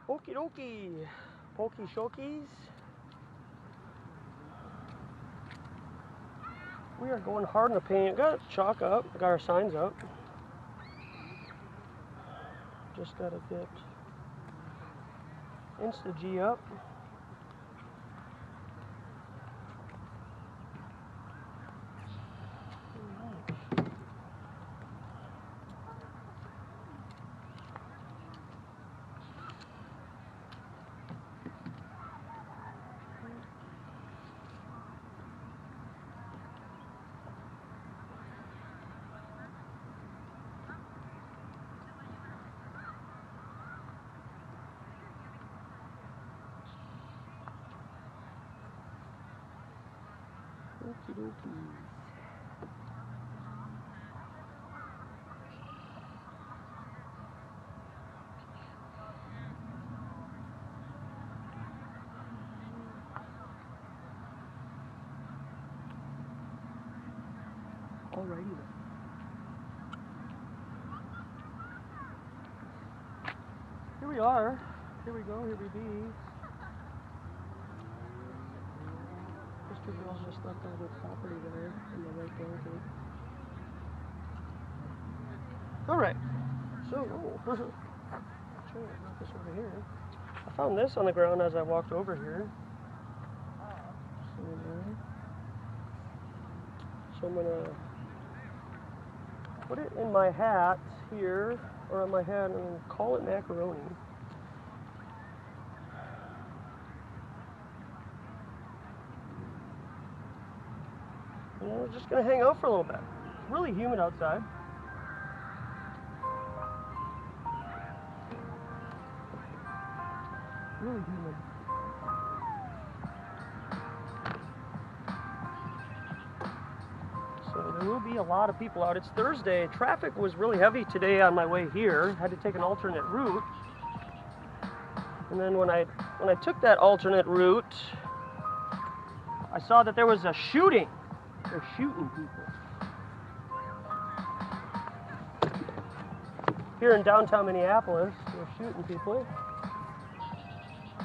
Okie dokie, pokey shokies. We are going hard in the paint. Got chalk up, got our signs up. Just gotta get Insta G up. Okie dokie. Alrighty then. Here we are. Here we go. Here we be. These two girls just left all their property there in the right blanket. Alright. So, sure, not this over here. I found this on the ground as I walked over here. So I'm gonna put it in my hat here, or on my hat, and call it macaroni. And then we're just gonna hang out for a little bit. It's really humid outside. Really humid. So there will be a lot of people out. It's Thursday. Traffic was really heavy today on my way here. Had to take an alternate route. And then when I took that alternate route, I saw that there was a shooting. They're shooting people. Here in downtown Minneapolis, they're shooting people.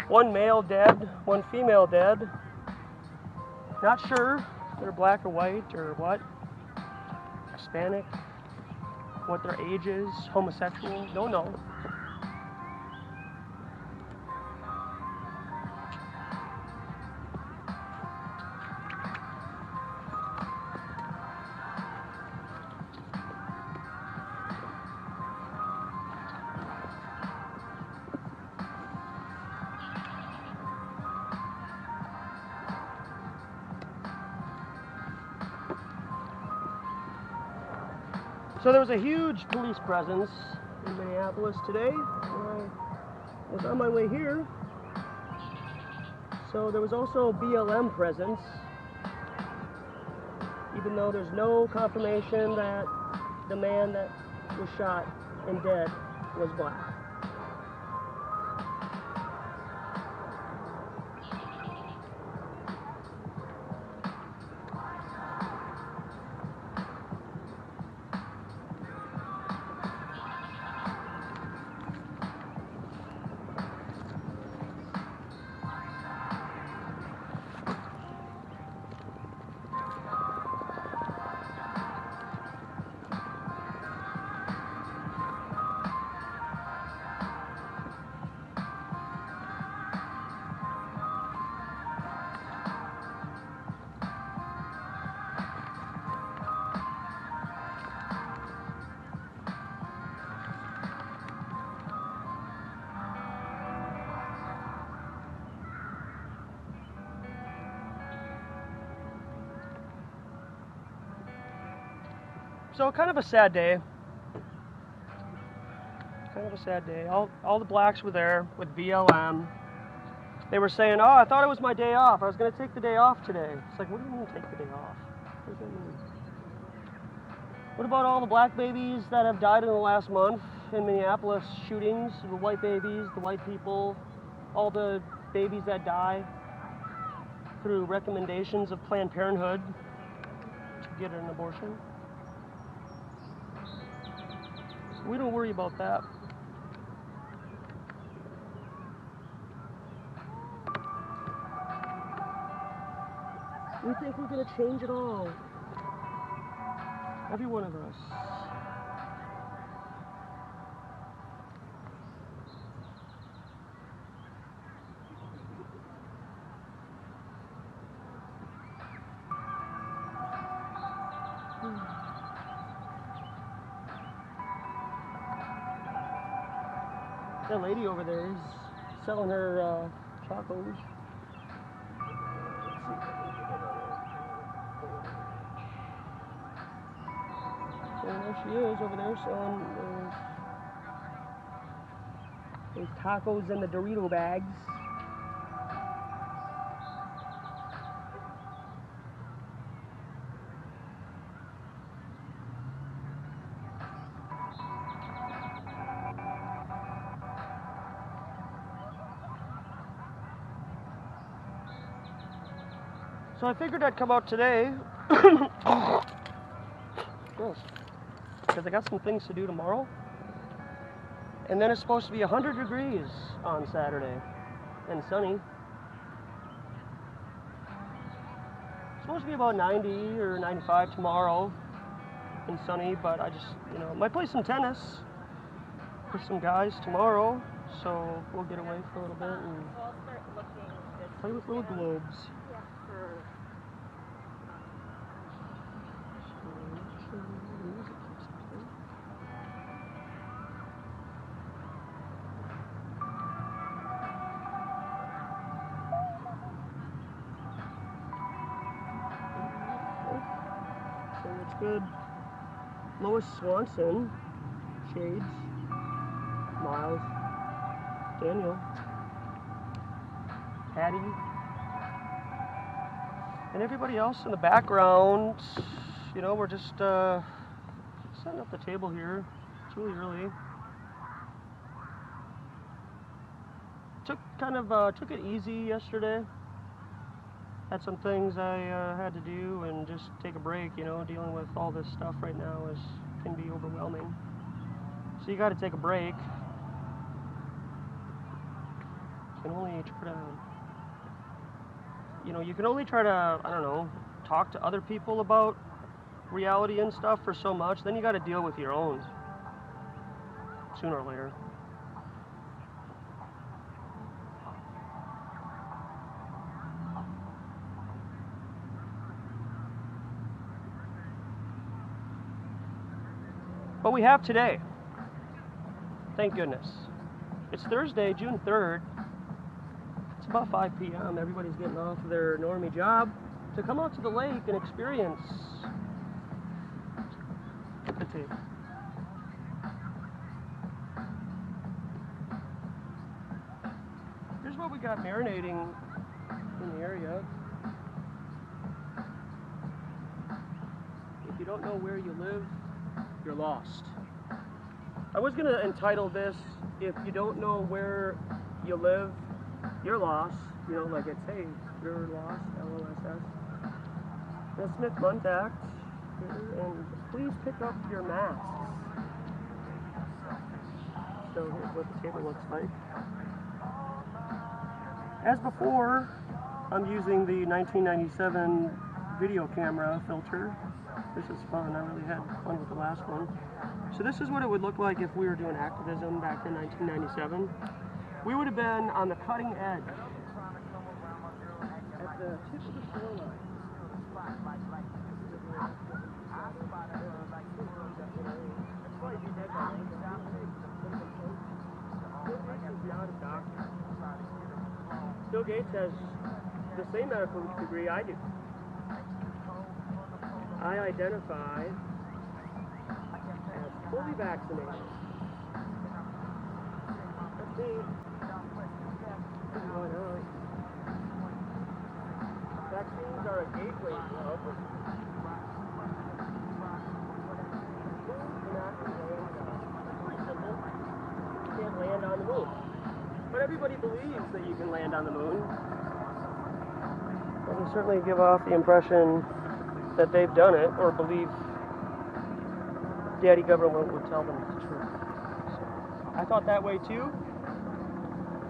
One male dead, one female dead. Not sure if they're black or white or what. Hispanic. What their age is. Homosexual. Don't know. So there was a huge police presence in Minneapolis today when I was on my way here. So there was also BLM presence, even though there's no confirmation that the man that was shot and dead was black. So kind of a sad day. Kind of a sad day. All the blacks were there with BLM. They were saying, "Oh, I thought it was my day off. I was going to take the day off today." It's like, what do you mean take the day off? What does that mean? What about all the black babies that have died in the last month in Minneapolis shootings? The white babies, the white people, all the babies that die through recommendations of Planned Parenthood to get an abortion. We don't worry about that. We think we're going to change it all. Every one of us. That lady over there is selling her chocos. So there she is over there selling those tacos in the Dorito bags. So I figured I'd come out today, gross, because I got some things to do tomorrow. And then it's supposed to be 100 degrees on Saturday and sunny. It's supposed to be about 90 or 95 tomorrow and sunny, but I just, might play some tennis with some guys tomorrow, so we'll get away for a little bit and play with little globes. So it's good. Lois Swanson, Shades, Miles, Daniel, Patty, and everybody else in the background. We're just setting up the table here. It's really early. Took it easy yesterday. Had some things I had to do and just take a break. Dealing with all this stuff right now can be overwhelming. So you got to take a break. You can only try to, you can only try to, talk to other people about reality and stuff for so much. Then you got to deal with your own sooner or later. But we have today. Thank goodness. It's Thursday, June 3rd. It's about 5 p.m. Everybody's getting off of their normie job to come out to the lake and experience the tape. Here's what we got marinating in the area. If you don't know where you live, you're lost. I was going to entitle this, if you don't know where you live, you're lost. Like it's, hey, you're lost, LOSS. The Smith-Mundt Act, and please pick up your masks. So here's what the table looks like. As before, I'm using the 1997 video camera filter. This is fun. I really had fun with the last one. So this is what it would look like if we were doing activism back in 1997. We would have been on the cutting edge, at the tip of the shoreline. Bill Gates has the same medical degree I do. I identify as fully vaccinated. That's me. Why not? Vaccines are a gateway drug. Pretty simple. You can't land on the moon. But everybody believes that you can land on the moon. Well, they certainly give off the impression that they've done it, or believe Daddy Government would tell them it's true. So, I thought that way too.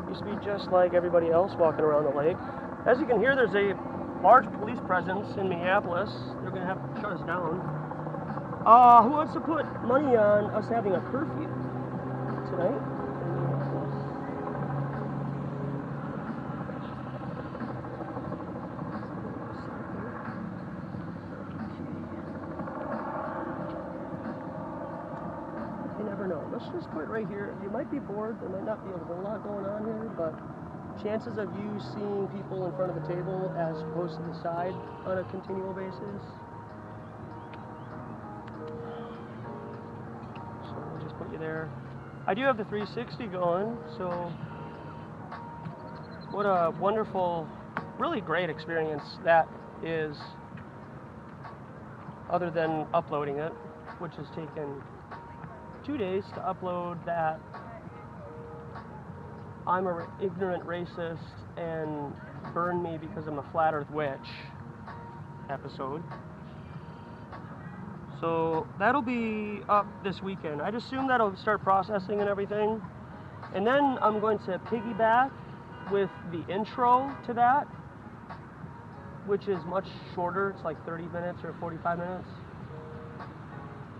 Used to be just like everybody else walking around the lake. As you can hear, there's a large police presence in Minneapolis. They're going to have to shut us down. Who wants to put money on us having a curfew tonight in Minneapolis? You never know. Let's just put it right here. You might be bored. There might not be a whole lot going on here, but chances of you seeing people in front of the table as opposed to the side on a continual basis. So we'll just put you there. I do have the 360 going, so what a wonderful, really great experience that is, other than uploading it, which has taken 2 days to upload that I'm an ignorant racist and burn me because I'm a flat earth witch episode. So that'll be up this weekend. I'd assume that'll start processing and everything. And then I'm going to piggyback with the intro to that, which is much shorter. It's like 30 minutes or 45 minutes.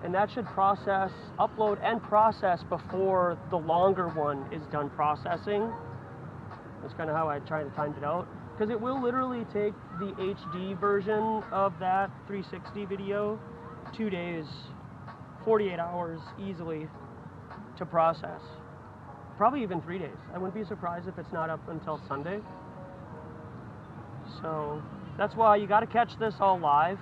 And that should process, upload and process before the longer one is done processing. That's kind of how I try to time it out. Because it will literally take the HD version of that 360 video 2 days, 48 hours easily to process. Probably even 3 days. I wouldn't be surprised if it's not up until Sunday. So that's why you got to catch this all live.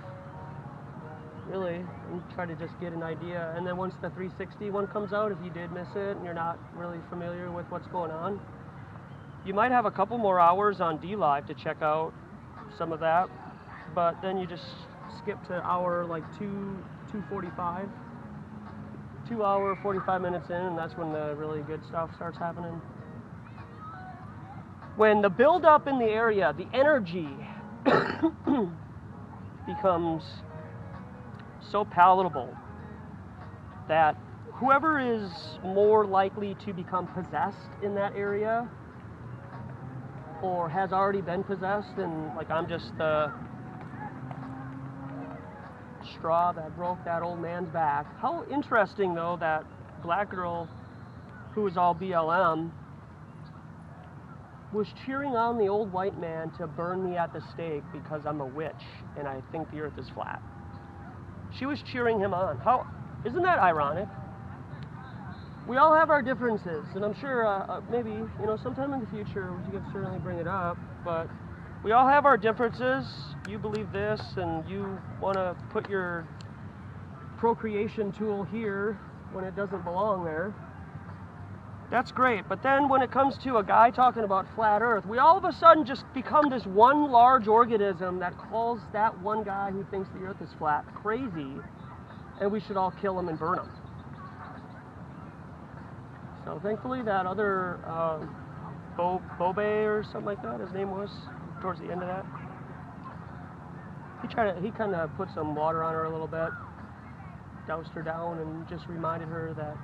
Really, and try to just get an idea. And then once the 360 one comes out, if you did miss it and you're not really familiar with what's going on, you might have a couple more hours on DLive to check out some of that. But then you just skip to hour like 2:45, 2 hour 45 minutes in, and that's when the really good stuff starts happening. When the build up in the area, the energy becomes so palatable that whoever is more likely to become possessed in that area or has already been possessed, and like I'm just the straw that broke that old man's back. How interesting though that black girl who was all BLM was cheering on the old white man to burn me at the stake because I'm a witch and I think the earth is flat. She was cheering him on. How, isn't that ironic? We all have our differences, and I'm sure maybe, sometime in the future we could certainly bring it up, but we all have our differences. You believe this, and you want to put your procreation tool here when it doesn't belong there. That's great, but then when it comes to a guy talking about flat earth, we all of a sudden just become this one large organism that calls that one guy who thinks the earth is flat crazy, and we should all kill him and burn him. So thankfully that other Bobe or something like that, his name was, towards the end of that, he kind of put some water on her a little bit, doused her down, and just reminded her that,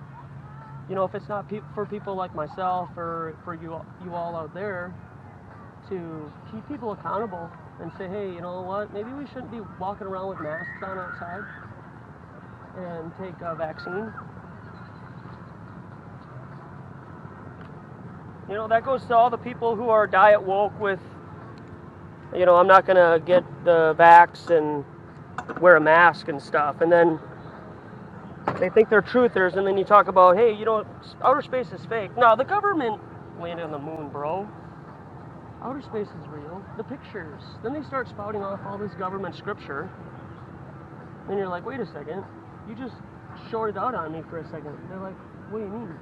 if it's not for people like myself or for you all out there to keep people accountable and say, hey, you know what, maybe we shouldn't be walking around with masks on outside and take a vaccine. That goes to all the people who are diet woke with, I'm not going to get the vax and wear a mask and stuff. And then they think they're truthers, and then you talk about, hey, outer space is fake. No, the government landed on the moon, bro. Outer space is real. The pictures. Then they start spouting off all this government scripture. And you're like, wait a second. You just shorted out on me for a second. They're like, what do you mean?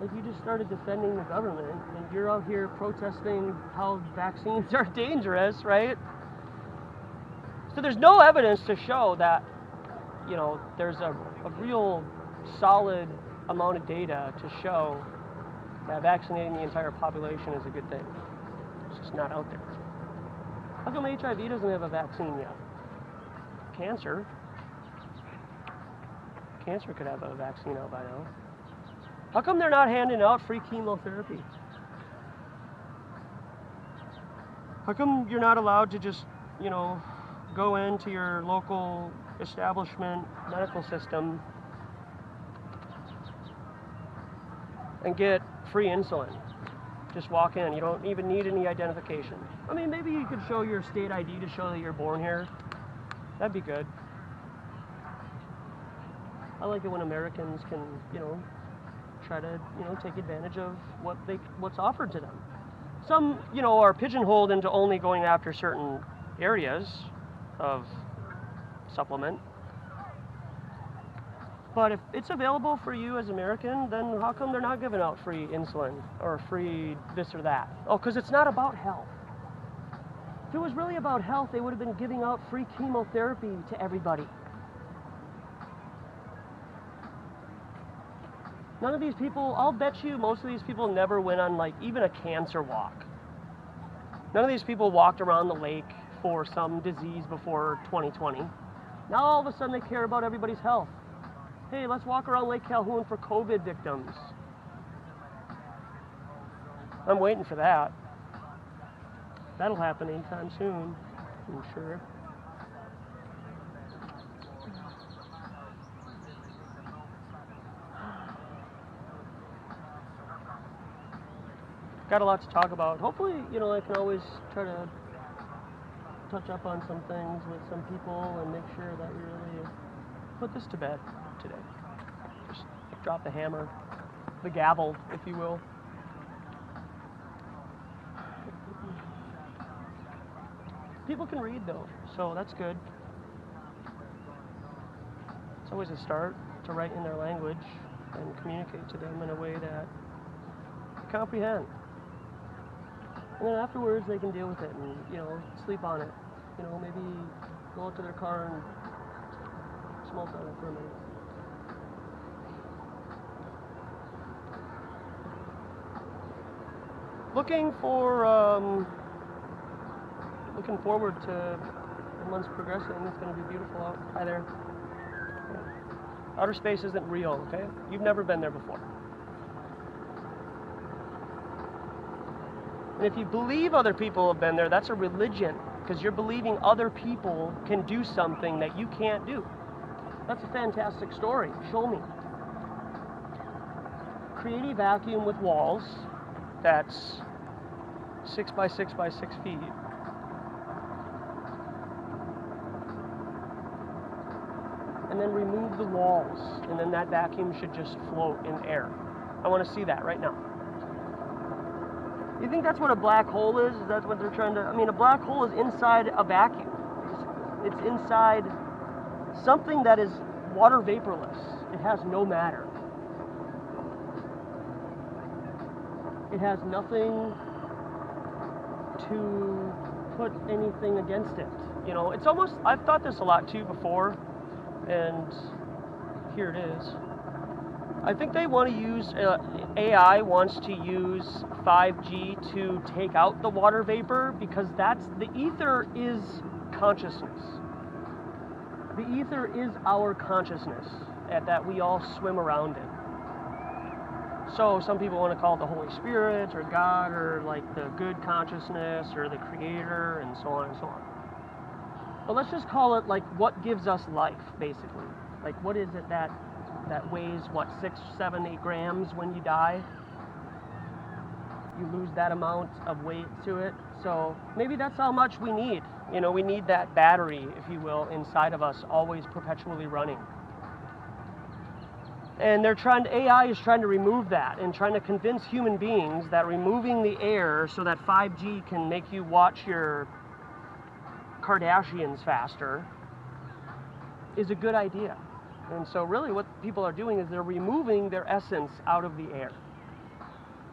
Like, you just started defending the government, and you're out here protesting how vaccines are dangerous, right? So there's no evidence to show that, there's a real solid amount of data to show that vaccinating the entire population is a good thing. It's just not out there. How come HIV doesn't have a vaccine yet? Cancer could have a vaccine out by now. How come they're not handing out free chemotherapy? How come you're not allowed to just, you know, go into your local establishment medical system and get free insulin? Just walk in. You don't even need any identification. I mean, maybe you could show your state ID to show that you're born here. That'd be good. I like it when Americans can, you know, try to, you know, take advantage of what's offered to them. Some, you know, are pigeonholed into only going after certain areas of supplement. But if it's available for you as American, then how come they're not giving out free insulin or free this or that? Oh, because it's not about health. If it was really about health, they would have been giving out free chemotherapy to everybody. None of these people, I'll bet you most of these people never went on like even a cancer walk. None of these people walked around the lake for some disease before 2020. Now all of a sudden they care about everybody's health. Hey, let's walk around Lake Calhoun for COVID victims. I'm waiting for that. That'll happen anytime soon, I'm sure. Got a lot to talk about. Hopefully, you know, I can always try to touch up on some things with some people and make sure that we really put this to bed today. Just drop the hammer, the gavel, if you will. People can read though, so that's good. It's always a start to write in their language and communicate to them in a way that they comprehend. And then afterwards they can deal with it and, you know, sleep on it. You know, maybe go out to their car and smoke on it for a minute. Looking forward to the months progressing. It's going to be beautiful out. Hi there. Yeah. Outer space isn't real, okay? You've never been there before. And if you believe other people have been there, that's a religion, because you're believing other people can do something that you can't do. That's a fantastic story. Show me. Create a vacuum with walls that's 6 by 6 by 6 feet. And then remove the walls, and then that vacuum should just float in air. I want to see that right now. You think that's what a black hole is? Is that what they're trying to... I mean, a black hole is inside a vacuum. It's inside something that is water vaporless. It has no matter. It has nothing to put anything against it. You know, it's almost... I've thought this a lot too before, and here it is. I think they want to use, AI wants to use 5G to take out the water vapor, because the ether is consciousness. The ether is our consciousness that we all swim around in. So some people want to call it the Holy Spirit or God or like the good consciousness or the creator and so on and so on. But let's just call it like what gives us life, basically. Like what is it that weighs, what, 6, 7, 8 grams when you die? You lose that amount of weight to it. So maybe that's how much we need. You know, we need that battery, if you will, inside of us, always perpetually running. And AI is trying to remove that and trying to convince human beings that removing the air so that 5G can make you watch your Kardashians faster is a good idea. And so really what people are doing is they're removing their essence out of the air.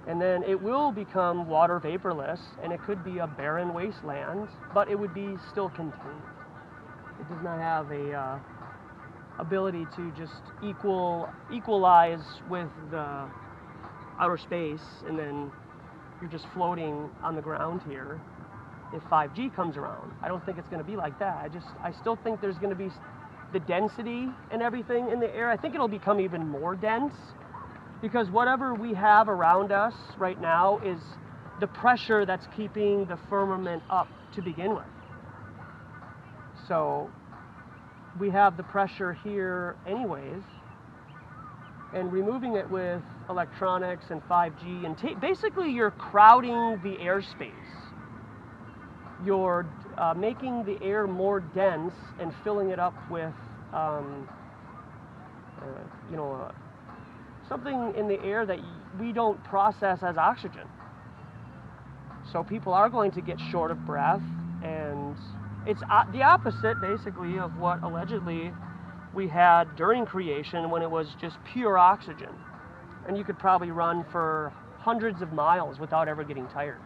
And then it will become water vaporless, and it could be a barren wasteland, but it would be still contained. It does not have a ability to just equalize with the outer space, and then you're just floating on the ground here if 5G comes around. I don't think it's going to be like that. I still think there's going to be the density and everything in the air. I think it'll become even more dense, because whatever we have around us right now is the pressure that's keeping the firmament up to begin with. So we have the pressure here anyways, and removing it with electronics and 5G, and basically you're crowding the airspace. You're making the air more dense and filling it up with, something in the air that we don't process as oxygen. So people are going to get short of breath, and it's the opposite basically of what allegedly we had during creation when it was just pure oxygen. And you could probably run for hundreds of miles without ever getting tired.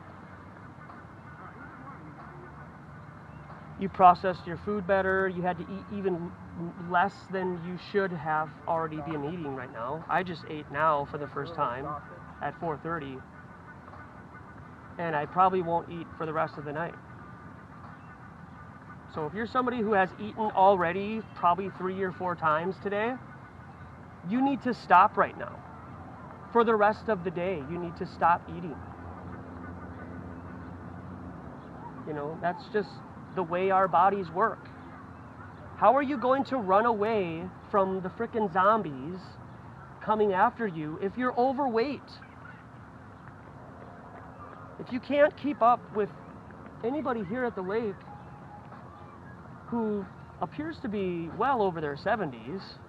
You processed your food better, you had to eat even less than you should have already been eating right now. I just ate now for the first time at 4:30, and I probably won't eat for the rest of the night. So if you're somebody who has eaten already probably 3 or 4 times today, you need to stop right now. For the rest of the day, you need to stop eating. You know, that's just the way our bodies work. How are you going to run away from the frickin' zombies coming after you if you're overweight? If you can't keep up with anybody here at the lake who appears to be well over their 70s,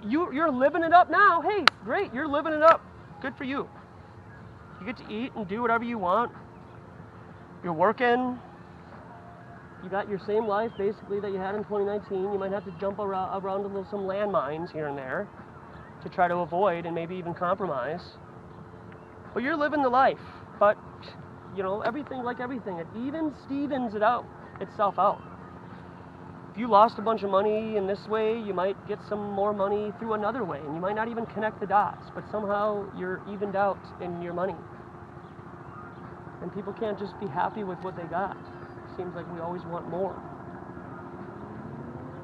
you're living it up now. Hey, great, you're living it up. Good for you. You get to eat and do whatever you want. You're working. You got your same life basically that you had in 2019. You might have to jump around some landmines here and there to try to avoid and maybe even compromise. But you're living the life. But you know, everything, it even Stevens itself out. If you lost a bunch of money in this way, you might get some more money through another way, and you might not even connect the dots, but somehow you're evened out in your money. And people can't just be happy with what they got. It seems like we always want more.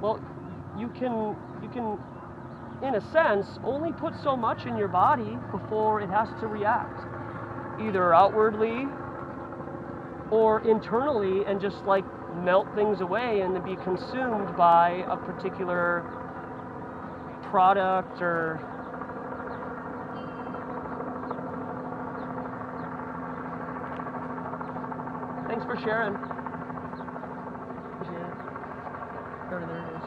Well, you can, in a sense, only put so much in your body before it has to react, either outwardly or internally, and just like melt things away and then be consumed by a particular product or thanks for sharing. Appreciate it. There it is.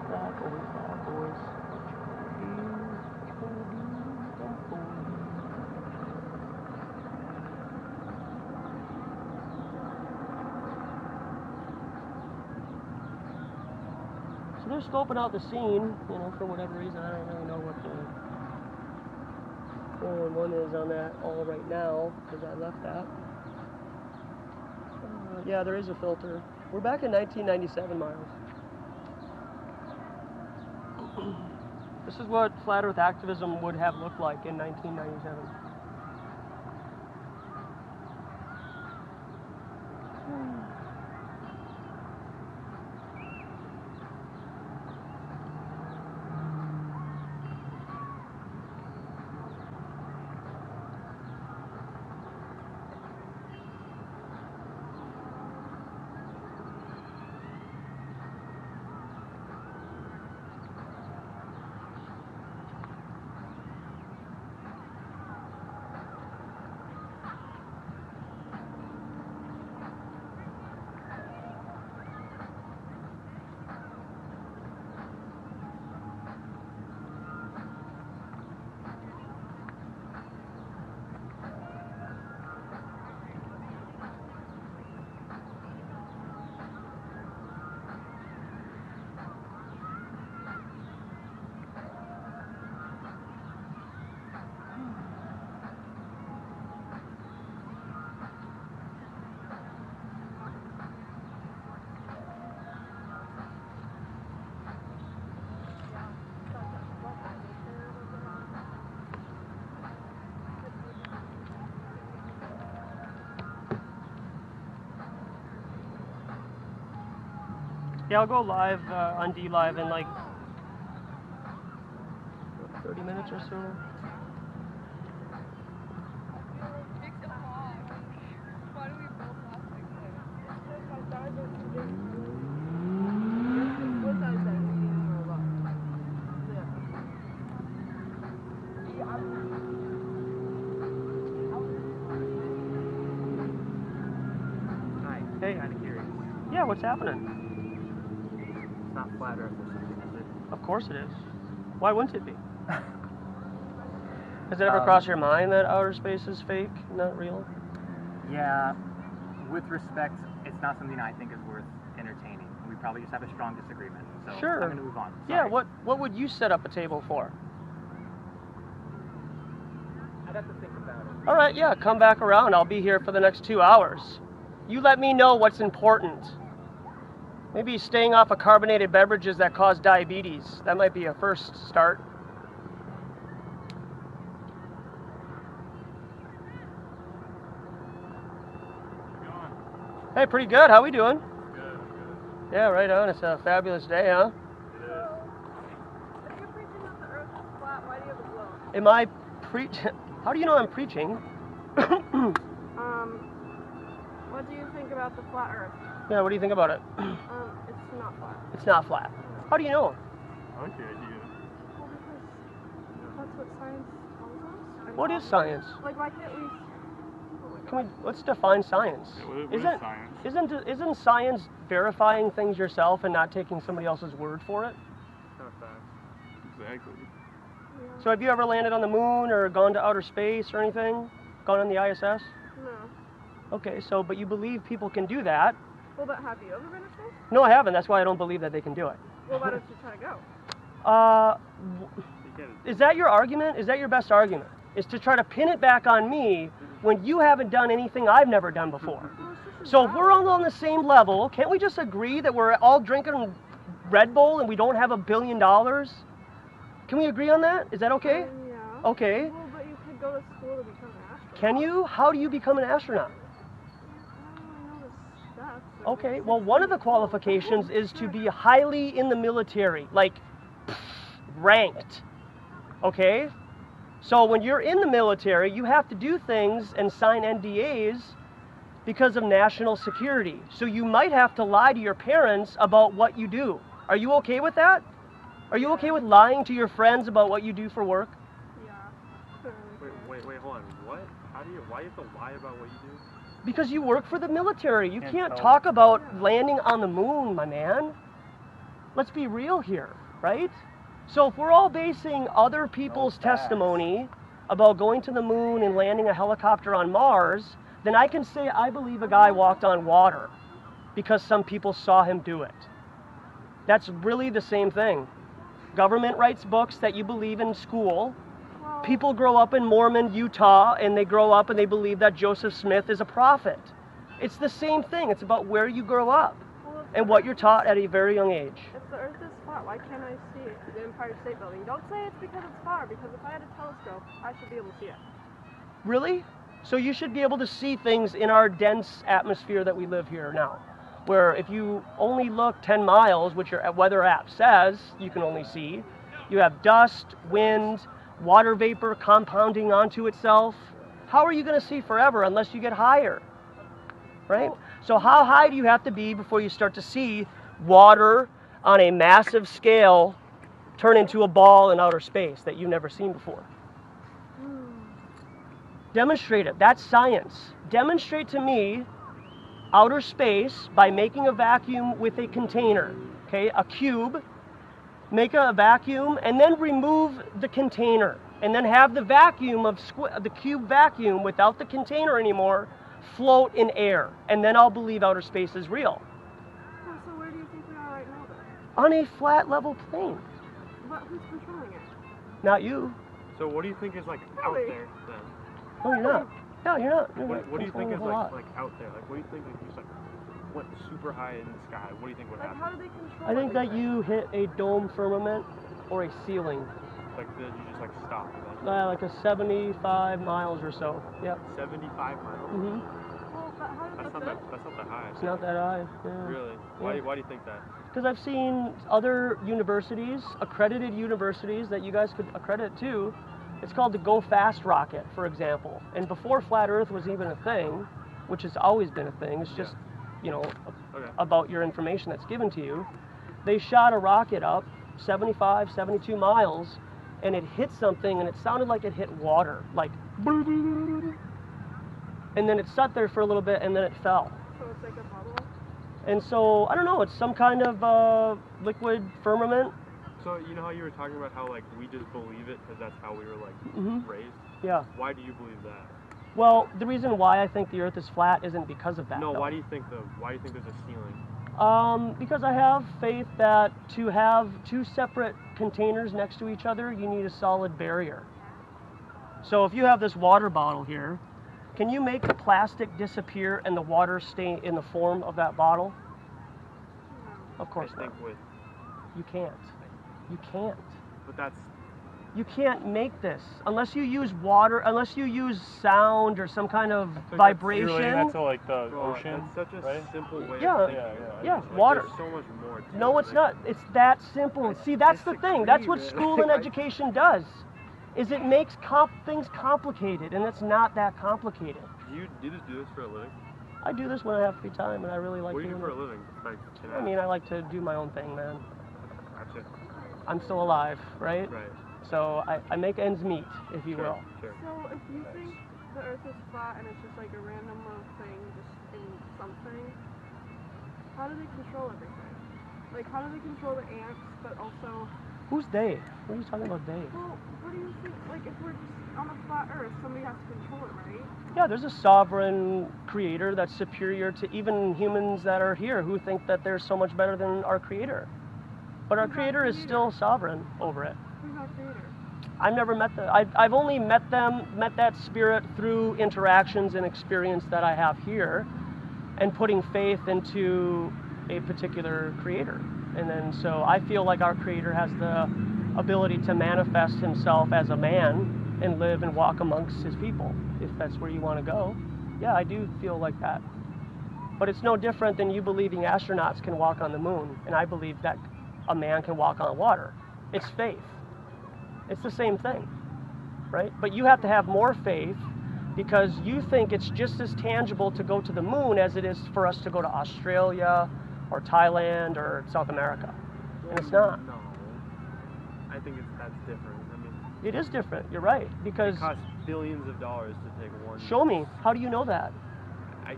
Bad boys. So they're scoping out the scene, for whatever reason. I don't really know what the 411 is on that all right now, because I left that. Yeah, there is a filter. We're back in 1997, Miles. This is what flat earth activism would have looked like in 1997. Yeah, I'll go live on D-Live in like 30 minutes or so. Hey. Kind of curious. Yeah, what's happening? It's not flat Earth or something, is it? Of course it is. Why wouldn't it be? Has it ever crossed your mind that outer space is fake, not real? Yeah. With respect, it's not something I think is worth entertaining. We probably just have a strong disagreement. So Sure. I'm going to move on. Yeah, Sorry. what would you set up a table for? I'd have to think about it. All right, yeah, come back around. I'll be here for the next 2 hours. You let me know what's important. Maybe staying off of carbonated beverages that cause diabetes. That might be a first start. Hey, pretty good. How we doing? Good. Yeah, right on. It's a fabulous day, huh? It is. If you're preaching that the earth is flat, why do you have a globe? Am I preaching? How do you know I'm preaching? What do you think about the flat earth? Yeah, what do you think about it? It's not flat. It's not flat. How do you know? I like the idea. Well, because that's what science tells us. And What is science? Like, why can't we... Let's define science. Yeah, what is science? Isn't science verifying things yourself and not taking somebody else's word for it? Kind of fast. Exactly. Yeah. So have you ever landed on the moon or gone to outer space or anything? Gone on the ISS? No. Okay, so, but you believe people can do that. Well, but have you ever been to space? No, I haven't. That's why I don't believe that they can do it. Well, why don't you try to go? You can't. Is that your argument? Is that your best argument? Is to try to pin it back on me when you haven't done anything I've never done before? Well, it's just So if we're all on the same level, can't we just agree that we're all drinking Red Bull and we don't have $1 billion? Can we agree on that? Is that okay? Yeah. Okay. Well, but you could go to school to become an astronaut. Can you? How do you become an astronaut? I don't really know the steps. Okay, well, one of the qualifications is to be highly in the military, like ranked. Okay? So when you're in the military, you have to do things and sign NDAs because of national security. So you might have to lie to your parents about what you do. Are you okay with that? Are you okay with lying to your friends about what you do for work? Yeah. Wait, hold on. What? Why do you have to lie about what you do? Because you work for the military. You Can't can't tell. talk about landing on the moon, my man. Let's be real here, right? So if we're all basing other people's facts. testimony about going to the moon and landing a helicopter on Mars, then I can say I believe a guy walked on water because some people saw him do it. That's really the same thing. Government writes books that you believe in school. Well, People grow up in Mormon, Utah, and they grow up and they believe that Joseph Smith is a prophet. It's the same thing. It's about where you grow up well, if and the what earth you're is- taught at a very young age. If the earth is flat, why can't I see the Empire State Building? Don't say it's because it's far, because if I had a telescope, I should be able to see it. Really? So you should be able to see things in our dense atmosphere that we live here now. Where if you only look 10 miles, which your weather app says you can only see, you have dust, wind, water vapor compounding onto itself. How are you going to see forever unless you get higher? Right? So how high do you have to be before you start to see water on a massive scale turn into a ball in outer space that you've never seen before? Demonstrate it. That's science. Demonstrate to me outer space by making a vacuum with a container, okay, a cube. Make a vacuum and then remove the container and then have the vacuum of the cube vacuum without the container anymore float in air, and then I'll believe outer space is real. Oh, so where do you think we are right now, then? On a flat level plane. But who's controlling it? Not you. So what do you think is like out Really? there then? No, you're not. No, you're not. You're What do you think controlling a is whole lot. like out there? Like what do you think if you just like went super high in the sky? What do you think would Like, happen? how do they control I think that everything? you hit a dome firmament or a ceiling. Like did you just like stop eventually? Like a 75 miles or so. Yep. 75 miles. hmm Well, but how does That's not that high. It's not that high. Yeah. Really? Yeah. Why do you think that? Because I've seen other universities, accredited universities that you guys could accredit to. It's called the Go Fast rocket, for example. And before Flat Earth was even a thing, which has always been a thing, it's just, you know, Okay. about your information that's given to you. They shot a rocket up 75, 72 miles, and it hit something, and it sounded like it hit water, like, and then it sat there for a little bit, and then it fell. So it's like a bubble. And so, I don't know, it's some kind of liquid firmament. So you know how you were talking about how like we just believe it because that's how we were like raised? Yeah. Why do you believe that? Well, the reason why I think the Earth is flat isn't because of that. No, though. why do you think there's a ceiling? Because I have faith that to have two separate containers next to each other, you need a solid barrier. So if you have this water bottle here, can you make the plastic disappear and the water stay in the form of that bottle? Of course I not. think with, You can't. You can't. but that's You can't make this unless you use water, unless you use sound or some kind of You're vibration. You're relating that to like the bro, ocean, that's such a right? simple way Yeah. of thinking. Yeah, Like, water. There's so much more to No, it. it's not. It's that simple. See, that's the thing. That's what disagree, school man. and education does. Is it makes things complicated, and it's not that complicated. Do you just do this for a living? I do this when I have free time, and I really like What do you do doing for a it. living? Like, can I mean, I like to do my own thing, man. Gotcha. I'm still alive, right? Right. So I make ends meet, if you will. Sure. So if you think the Earth is flat and it's just like a random little thing just in something, how do they control everything? Like how do they control the ants, but also, Who's they? What are you talking about, they? well, what do you think? Like if we're just on a flat Earth, somebody has to control it, right? Yeah, there's a sovereign creator that's superior to even humans that are here who think that they're so much better than our creator. But our Who's our creator is creator? still sovereign over it. Who's our creator? I've never met I've only met that spirit through interactions and experience that I have here and putting faith into a particular creator. And then so I feel like our creator has the ability to manifest himself as a man and live and walk amongst his people, if that's where you want to go. Yeah, I do feel like that. But it's no different than you believing astronauts can walk on the moon, and I believe that a man can walk on water. It's faith. It's the same thing, right? But you have to have more faith because you think it's just as tangible to go to the moon as it is for us to go to Australia or Thailand or South America. And it's not. No. I think that's different. I mean, It is different, you're right, because it costs billions of dollars to take one. show me, how do you know that? I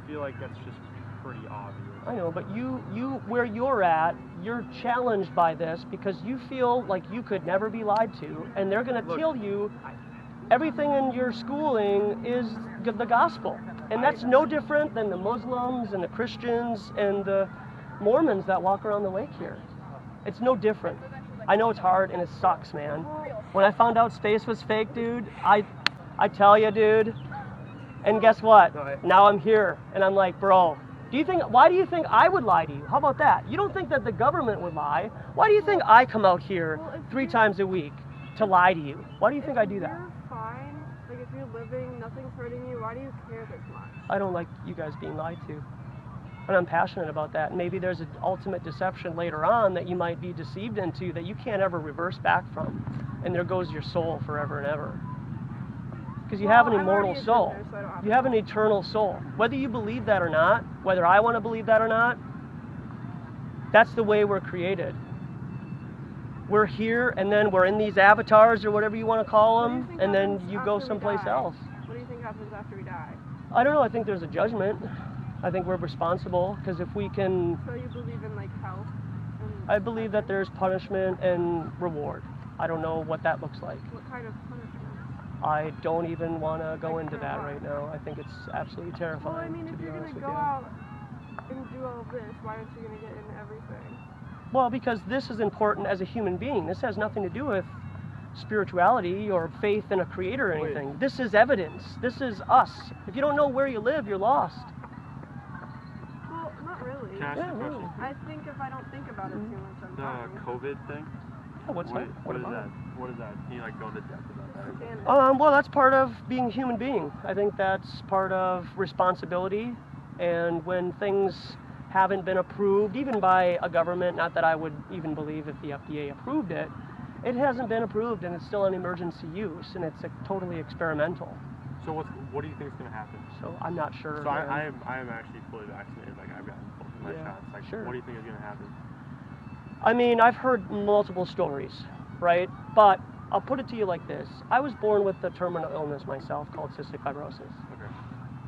feel like that's just pretty obvious. I know, but you where you're at, you're challenged by this because you feel like you could never be lied to, and they're going to tell you everything in your schooling is the gospel. And that's no different than the Muslims and the Christians and the Mormons that walk around the lake here. It's no different. I know it's hard and it sucks, man. When I found out space was fake, dude, I tell you, dude. And guess what? Now I'm here, and I'm like, bro, why do you think I would lie to you? How about that? You don't think that the government would lie. Why do you think I come out here 3 times a week to lie to you? Why do you think I do that? You're fine. Like if you're living, nothing's hurting you. Why do you care this much? I don't like you guys being lied to. And I'm passionate about that. And maybe there's an ultimate deception later on that you might be deceived into that you can't ever reverse back from. And there goes your soul forever and ever. Because you have an Well, I've immortal already soul. been there, so I don't have You to have an eternal soul. Whether you believe that or not, whether I want to believe that or not, that's the way we're created. We're here and then we're in these avatars or whatever you want to call What do you them, think and then happens you go after we someplace die? else. What do you think happens after we die? I don't know, I think there's a judgment. I think we're responsible because if we can, So you believe in like hell? And I believe that there's punishment and reward. I don't know what that looks like. What kind of punishment? I don't even want to go Like into for that what? right now. I think it's absolutely terrifying. Well, I mean, to if be you're honest gonna with go you. out and do all this, why aren't you gonna get into everything? Well, because this is important as a human being. This has nothing to do with spirituality or faith in a creator or anything. This is evidence. This is us. If you don't know where you live, you're lost. Well, not really. Can I ask Yeah, you a question? I think if I don't think about it too much, I'm The fine. COVID thing? Yeah, what's that? What is about that? it? What is that? Can you like go into depth about that? Understand it. Well, that's part of being a human being. I think that's part of responsibility. And when things haven't been approved, even by a government, not that I would even believe if the FDA approved it, it hasn't been approved and it's still an emergency use and it's totally experimental. So what do you think is going to happen? So I'm not sure. So man. I am actually fully vaccinated. Like I've gotten both of my Yeah, shots. Like sure. what do you think is going to happen? I mean, I've heard multiple stories, right? But I'll put it to you like this. I was born with a terminal illness myself called cystic fibrosis. Okay.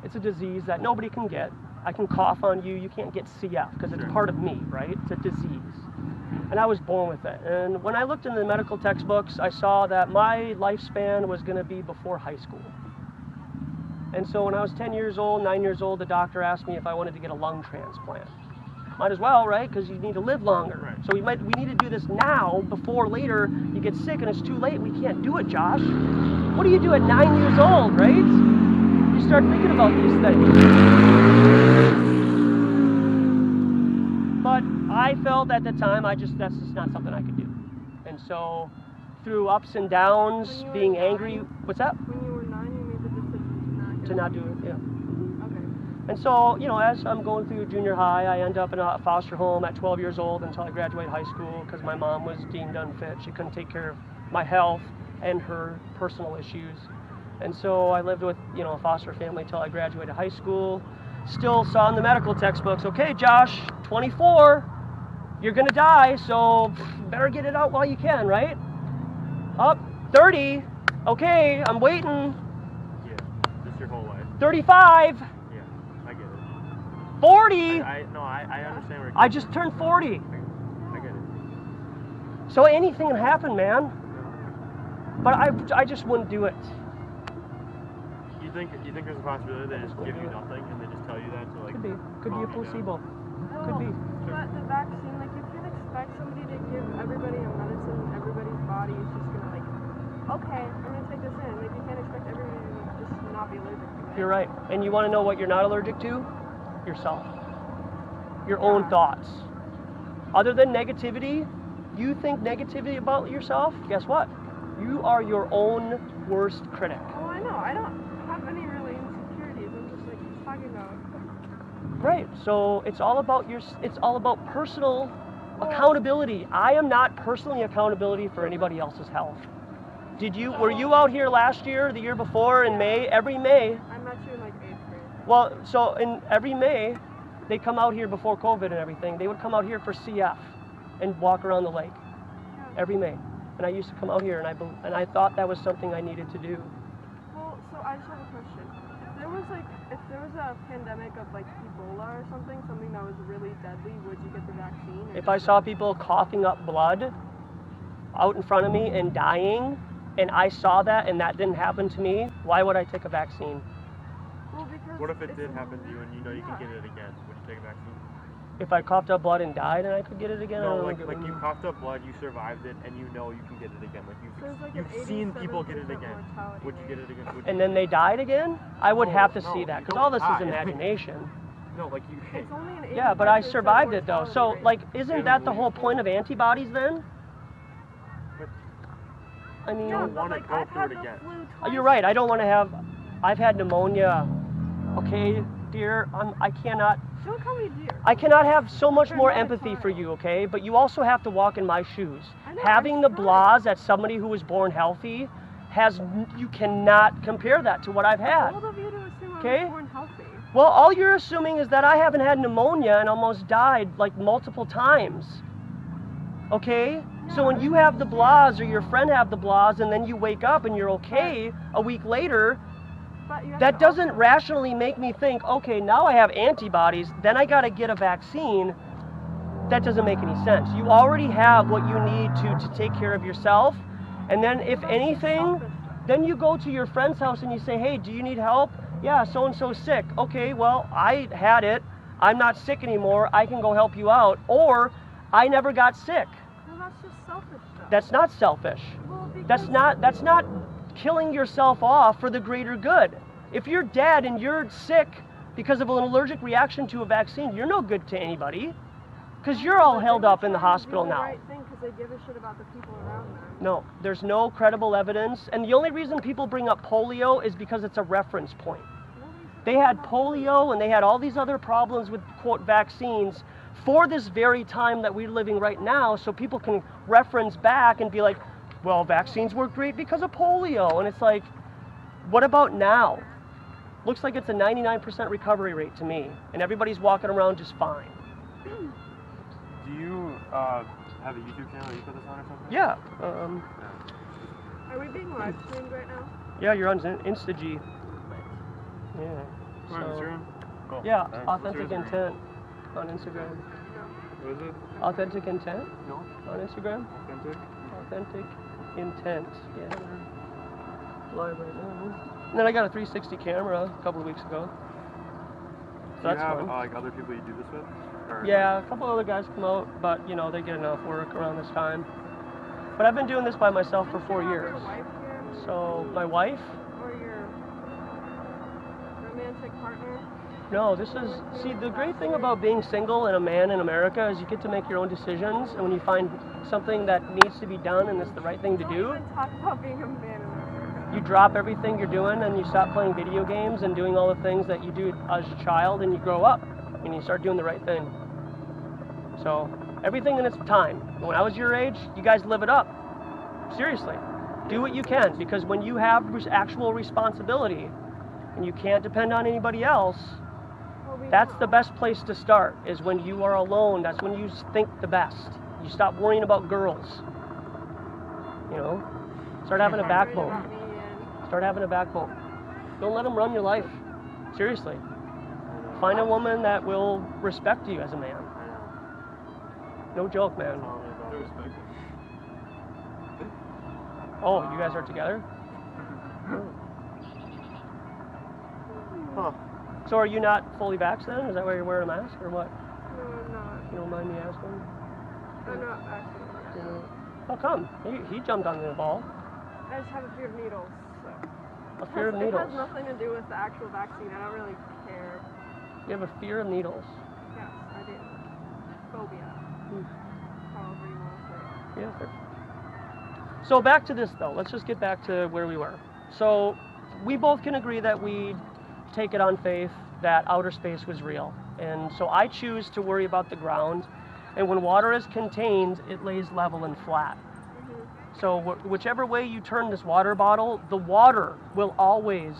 It's a disease that nobody can get. I can cough on you. You can't get CF because it's part of me, right? It's a disease. And I was born with it. And when I looked in the medical textbooks, I saw that my lifespan was going to be before high school. And so when I was 10 years old, 9 years old, the doctor asked me if I wanted to get a lung transplant. Might as well, right? Because you need to live longer. Right. So we need to do this now before later you get sick and it's too late. We can't do it, Josh. What do you do at 9 years old, right? You start thinking about these things. But I felt at the time that's just not something I could do. And so through ups and downs, being angry, what's that? When you were 9, you made the decision To not do it, yeah. Okay. And so, as I'm going through junior high, I end up in a foster home at 12 years old until I graduate high school because my mom was deemed unfit. She couldn't take care of my health and her personal issues. And so I lived with, a foster family until I graduated high school. Still saw in the medical textbooks, okay, Josh, 24, you're gonna die, so better get it out while you can, right? Up, 30, okay, I'm waiting. Yeah, just your whole life. 35, Yeah, I get it. 40. I understand where you're I just turned 40. I get it. So anything can happen, man. But I just wouldn't do it. You think there's a possibility they just give you nothing and they just tell you that to like? Could be a calm you down? placebo. No, Could be. but the vaccine, like, you can't expect somebody to give everybody a medicine and everybody's body is just gonna, like, okay, I'm gonna take this in. Like, you can't expect everybody to just not be allergic to it. You're right. And you want to know what you're not allergic to? Yourself. Your own thoughts. Other than negativity, you think negativity about yourself, guess what? You are your own worst critic. Oh, I know. I don't have any really insecurities. I'm just, like, talking about. Right. So it's all about personal accountability. I am not personally accountability for anybody else's health. Were you out here last year, the year before, in May? Every May. I met you in, like, 8th grade. Well, so in every May, they come out here before COVID and everything. They would come out here for CF and walk around the lake every May. And I used to come out here, and I thought that was something I needed to do. Well, so I just have a question. If there was a pandemic of, like, Ebola or something that was really deadly, would you get the vaccine? If I saw people coughing up blood out in front of me and dying, and I saw that and that didn't happen to me, why would I take a vaccine? Well, because What if it did happen to you and you know you can get it again? Would you take a vaccine? If I coughed up blood and died and I could get it again? I No, don't like know. you coughed up blood, you survived it, and you know you can get it again. Like There's like you've an seen people get it 87% again. mortality Would you get it again? Would you And then they died again? I would No, have to no, see that, you because all don't this is die. imagination. No, like you. It's only an 85% Yeah, but I survived it though. So, mortality rate. isn't that the whole point of antibodies then? But I mean, you don't but, want to like, go I've through had it the again. flu twice. you're right. I don't want to have. I've had pneumonia. Okay, dear. I cannot. Don't call me dear. I cannot have so much You're more not a empathy for child. you. Okay, but you also have to walk in my shoes. I know, Having I'm the trying. blahs that somebody who was born healthy you cannot compare that to what I've had. How old of you to assume I Okay. was born healthy? Well, all you're assuming is that I haven't had pneumonia and almost died like multiple times. Okay? So when you have the blahs or your friend have the blahs and then you wake up and you're okay a week later, But you have that to doesn't also- rationally make me think, okay, now I have antibodies, then I gotta get a vaccine. That doesn't make any sense. You already have what you need to take care of yourself. And then if Well, that's just anything, selfish, though. then you go to your friend's house and you say, hey, do you need help? Yeah, so-and-so's sick. Okay, well, I had it. I'm not sick anymore. I can go help you out. Or, I never got sick. Well, that's just selfish, though. That's not selfish. Well, That's not killing yourself off for the greater good. If you're dead and you're sick because of an allergic reaction to a vaccine, you're no good to anybody. Because you're all held up in the hospital now. Right thing, 'cause they give a shit about the people around them. No, there's no credible evidence. And the only reason people bring up polio is because it's a reference point. They had polio and they had all these other problems with, quote, vaccines for this very time that we're living right now, so people can reference back and be like, well, vaccines work great because of polio. And it's like, what about now? Looks like it's a 99% recovery rate to me, and everybody's walking around just fine. Do you have a YouTube channel you put this on or something? Yeah, Are we being live streamed right now? yeah, you're on InstaG. Yeah. Alright, so- Mr. Cool. Yeah, Thanks. authentic What's yours? intent on Instagram. What is it? Authentic intent No. on Instagram. Authentic. Authentic intent. Yeah. Live right now. And then I got a 360 camera a couple of weeks ago. So Do you that's have fun. like other people you do this with? Or Yeah, a couple other guys come out, but you know they get enough work around this time. But I've been doing this by myself for 4 years. Your wife here? So my wife? Or your romantic partner? No, this is, see, the great thing about being single and a man in America is you get to make your own decisions, and when you find something that needs to be done and it's the right thing to Don't do, even talk about being a man in America. you drop everything you're doing and you stop playing video games and doing all the things that you do as a child, and you grow up and you start doing the right thing. So, everything in its time. When I was your age, you guys live it up. Seriously. Do what you can, because when you have actual responsibility and you can't depend on anybody else, Well, we that's know. the best place to start, is when you are alone. That's when you think the best. You stop worrying about girls. You know? Start having a Worried backbone. about me and- Start having a backbone. Don't let them run your life. Seriously. Find a woman that will respect you as a man. I know. No joke, man. Tell me about it. Respect Oh, you guys are together? Huh. So are you not fully vaxxed then? Is that why you're wearing a mask or what? No, I'm not. You don't mind me asking? I'm not actually. You know, how come? He jumped on the ball. I just have a fear of needles. So. A fear of It needles. has nothing to do with the actual vaccine. I don't really care. You have a fear of needles. Yes, I do. Phobia. Hmm. However you want to say it. Yeah. Fair. So back to this though. Let's just get back to where we were. So we both can agree that we take it on faith that outer space was real. And so I choose to worry about the ground. And when water is contained, it lays level and flat. So whichever way you turn this water bottle, the water will always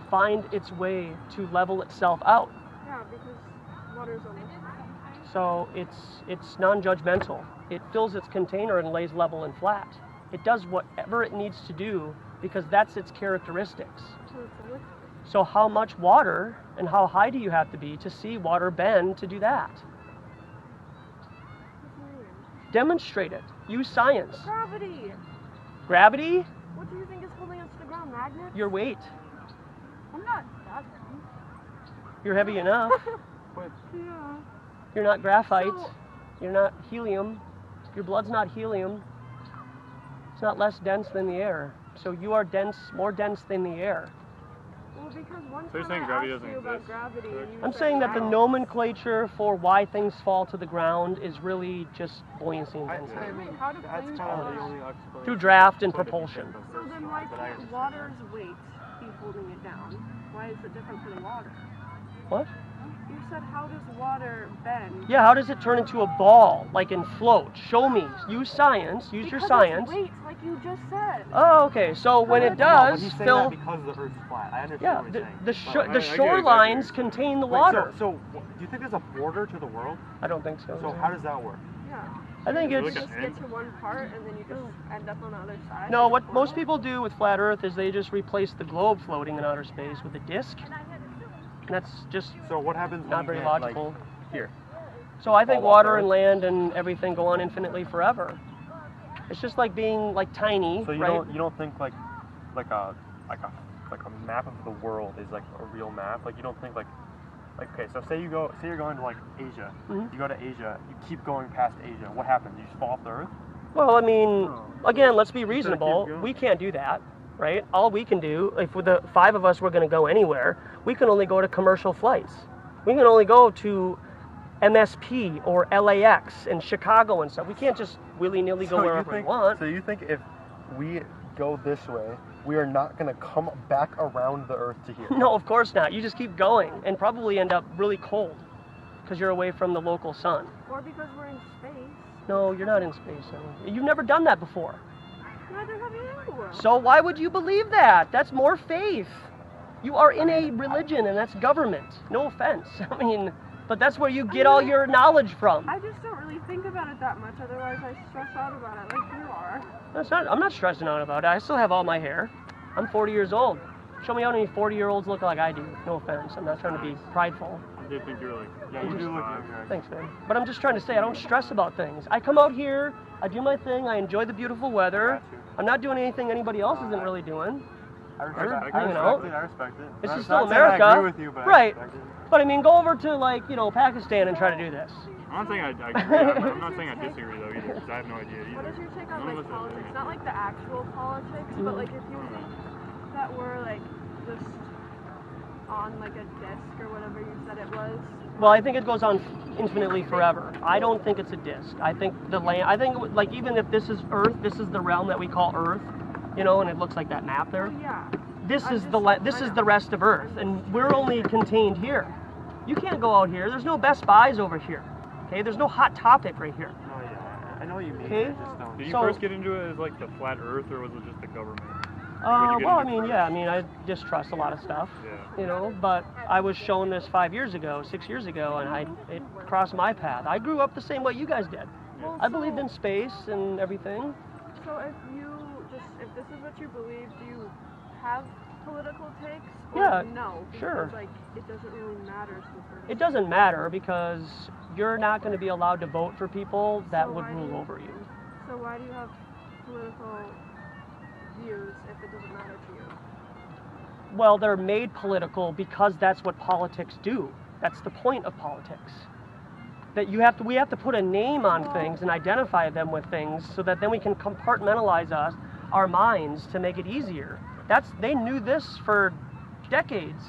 find its way to level itself out. Yeah, because water's a liquid. So it's non-judgmental. It fills its container and lays level and flat. It does whatever it needs to do because that's its characteristics. So it's a liquid. So how much water and how high do you have to be to see water bend to do that? What do you mean? Demonstrate it. Use science. Gravity! Gravity, What do you think is holding us to the ground? Magnets? your weight. I'm not that heavy. You're heavy enough. Yeah. You're not graphite. So- You're not helium. Your blood's not helium. It's not less dense than the air. So you are dense, more dense than the air. Well, because one So you're time saying I gravity asked doesn't you about exist? gravity, and you I'm said saying that the no. nomenclature for why things fall to the ground is really just buoyancy and density. Wait, how do That's planes kind of the fly? only explanation. Through draft and Quite a few propulsion. things on So first then thought, why but I can't understand water's that. weight be holding it down? Why is it different for the water? What? You said how does water bend? Yeah, how does it turn into a ball, like in float? Show me. Use science. Use your Because science. It's weight, like you just said. Oh, okay. So when it No, but does, he's saying Phil. that because the Earth's flat. I understand Yeah, what he's the, saying. the, But- the I get exactly shorelines what you're contain the Wait, water. So, do you think there's a border to the world? I don't think so. So how does that work? Yeah. I think You it's just get to one part and then you just end up on the other side. no. like a What most portal? people do with flat Earth is they just replace the globe floating in outer space with a disk. And that's just So what happens when not you very get, logical. Like, here. So I think fall off water Earth? and land and everything go on infinitely forever. It's just like being like tiny, So you right? don't think like a map of the world is like a real map? Like you don't think like okay, so say you're going to like Asia. Mhm. You go to Asia, you keep going past Asia. What happens? You just fall off the earth? Well, I mean, again, let's be gotta keep reasonable. going. We can't do that, right? All we can do, if with the 5 of us were going to go anywhere, we can only go to commercial flights. We can only go to MSP or LAX and Chicago and stuff. We can't just willy-nilly go wherever we want. So you think if we go this way, we are not going to come back around the earth to here? No, of course not. You just keep going and probably end up really cold because you're away from the local sun. Or because we're in space. No, you're not in space. Honey. You've never done that before. Neither have you. So why would you believe that? That's more faith. You are in a religion and that's government. No offense. I mean, but that's where you get all your knowledge from. I just don't really think about it that much, otherwise I stress out about it like you are. I'm not stressing out about it. I still have all my hair. I'm 40 years old. Show me how many 40-year-olds look like I do. No offense. I'm not trying to be prideful. did think you were like, Yeah, you do look younger. Thanks, man. But I'm just trying to say I don't stress about things. I come out here, I do my thing, I enjoy the beautiful weather. Got you. I'm not doing anything anybody else isn't really doing. I respect it. hanging out. I respect it. It's I'm just not still saying I America. agree with you, but Right. I respect it. But I mean, go over to like, you know, Pakistan and try to do this. I'm not saying I agree. I'm not saying I disagree though either, because I have no idea What either. is your take None on of like us have politics? any Not idea. like the actual politics, but like if you think that we're like just on like a disc or whatever you said it was. Well, I think it goes on infinitely forever. I don't think it's a disc. I think the land, I think like even if this is Earth, this is the realm that we call Earth, you know, and it looks like that map there. Oh yeah. This I is just- this I is know. the rest of Earth, and we're only contained here. You can't go out here. There's no Best Buys over here. Okay, there's no Hot Topic right here. Oh yeah, I know what you mean. Okay. I just don't. Did you So- first get into it as like the flat Earth, or was it just the government? you get Well, I into mean, first? yeah, I mean, I distrust a lot of stuff, Yeah. you know, but I was shown this 5 years ago, 6 years ago, and it crossed my path. I grew up the same way you guys did. Well, I believed in space and everything. So if this is what you believe, do you have political takes? Or Yeah, no. Because, sure. Like it doesn't really matter. It doesn't matter because you're not going to be allowed to vote for people that So would why do rule you- over you. So why do you have political views if it doesn't matter to you? Well, they're made political because that's what politics do. That's the point of politics. That we have to put a name on things and identify them with things so that then we can compartmentalize our minds to make it easier. They knew this for decades,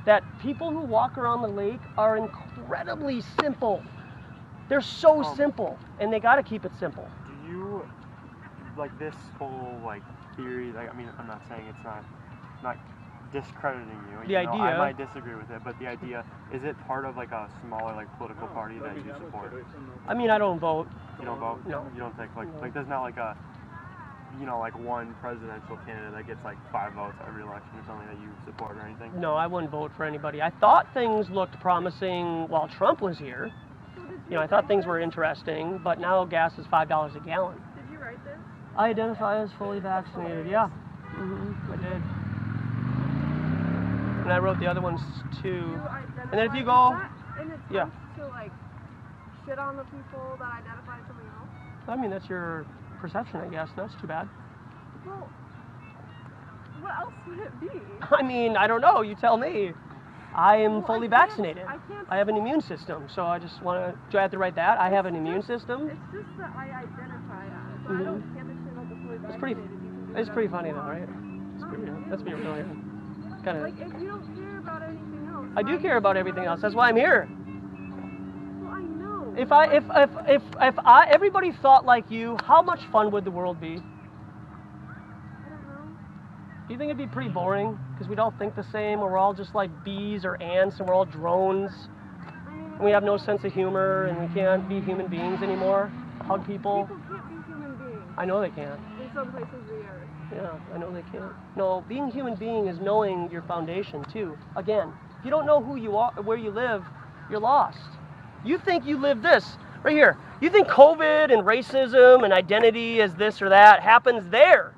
that people who walk around the lake are incredibly simple. They're so simple, and they got to keep it simple. Do you like this whole like theory? Like, I mean, I'm not saying it's not discrediting you. The even though I idea- might disagree with it, but the idea is it part of like a smaller like political party that you support? I mean, I don't vote. You don't vote? No. You don't think No. like there's not like a like one presidential candidate that gets like 5 votes every election or something that you support or anything? No, I wouldn't vote for anybody. I thought things looked promising while Trump was here. You know, I thought things were interesting, but now gas is $5 a gallon. Did you write this? I identify as fully vaccinated. Yeah, I did. And I wrote the other ones too. You And then if you identify- go- is that an attempt yeah. to like shit on the people that identify as something else? I mean, that's your perception, I guess. That's too bad. Well, what else would it be? I mean, I don't know. You tell me. I am Well, I fully can't- vaccinated. I can't- I have an immune system, so I just want to. Do I have to write that? I have an immune system. It's just that I identify as. I Mhm. don't can't understand about the fully It's pretty. vaccinated. You can do It's pretty whatever funny you though, want. right? It's pretty. Let's be real here. Kind Like, of. if you don't care about anything else. I do care about everything else. That's why I'm here. Well, I know. If everybody thought like you, how much fun would the world be? I don't know. Do you think it'd be pretty boring? Because we'd all think the same, or we're all just like bees or ants, and we're all drones, I mean, and we have no sense of humor, and we can't be human beings anymore. Hug people. people can't be human beings. I know they can't. In some places of the earth. Yeah, I know they can't. No, being a human being is knowing your foundation too. Again, if you don't know who you are, where you live, you're lost. You think you live this right here. You think COVID and racism and identity as this or that happens there.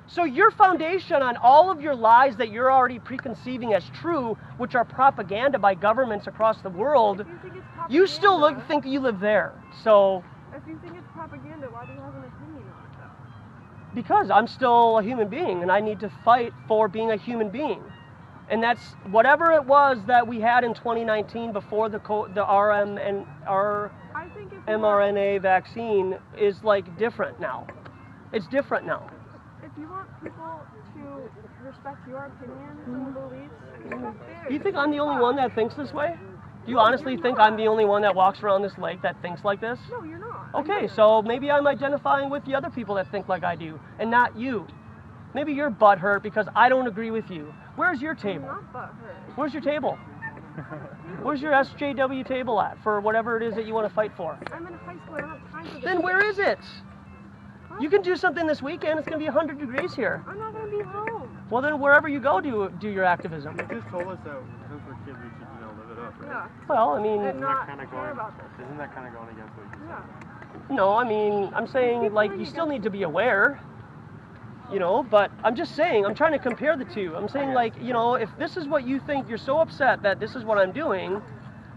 So your foundation on all of your lies that you're already preconceiving as true, which are propaganda by governments across the world, If you think it's propaganda, you still think you live there. So If you think it's propaganda, why do you have an opinion on it though? because I'm still a human being and I need to fight for being a human being. And that's whatever it was that we had in 2019 before the I think if mRNA vaccine is like different now. It's different now. if you want people to respect your opinions and beliefs, respect theirs. Do you think I'm the only one that thinks this way? Do you honestly think I'm the only one that walks around this lake that thinks like this? No, you're not. Okay, so maybe I'm identifying with the other people that think like I do, and not you. Maybe you're butthurt because I don't agree with you. Where's your I'm table? not butthurt. Where's your table? Where's your SJW table at for whatever it is that you want to fight for? I'm in high school. I don't have time for this. Then where is it? You can do something this weekend. It's going to be 100 degrees here. I'm not gonna be home. Well, then wherever you go, do your activism. You just told us that since we're kids, we should, live it up, right? Yeah. Well, I mean, And not kinda care going- about this. Isn't that kind of going against what you said? Yeah. no, I mean, I'm saying like you still need to be aware, you know, but I'm just saying, I'm trying to compare the two. I'm saying like, you know, if this is what you think, you're so upset that this is what I'm doing,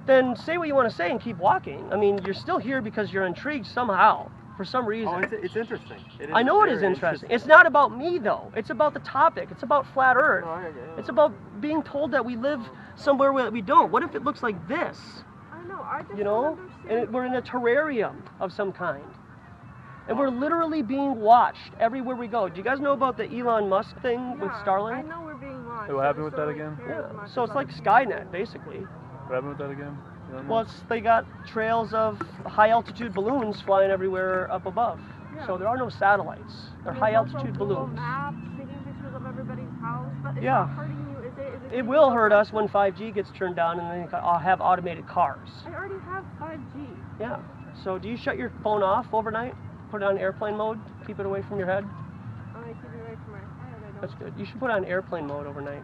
then say what you want to say and keep walking. I mean, you're still here because you're intrigued somehow, for some reason. Oh, it's interesting. It is I know it is very interesting. It's not about me though. It's about the topic. It's about flat Earth. No, I get it. It's about being told that we live somewhere where we don't. What if it looks like this? I know. I just You don't know? understand. And we're in a terrarium of some kind. And we're literally being watched everywhere we go. Do you guys know about the Elon Musk thing with I Starlink? know we're being watched. Hey, what happened I with just that don't again? care as Yeah. much So it's about like it. Skynet, basically. What happened with that again? You don't know? Well, they got trails of high altitude balloons flying everywhere up above. Yeah. So there are no satellites. They're There's high also altitude Google balloons. Maps, taking pictures of everybody's house, but it's Yeah. not hurting you, is it? Is It keeping will you hurt alive? us when 5G gets turned on and then I'll have automated cars. I already have 5G. Yeah. So do you shut your phone off overnight? Put it on airplane mode? Keep it away from your head? I keep it away from my head. I don't. That's good. You should put it on airplane mode overnight.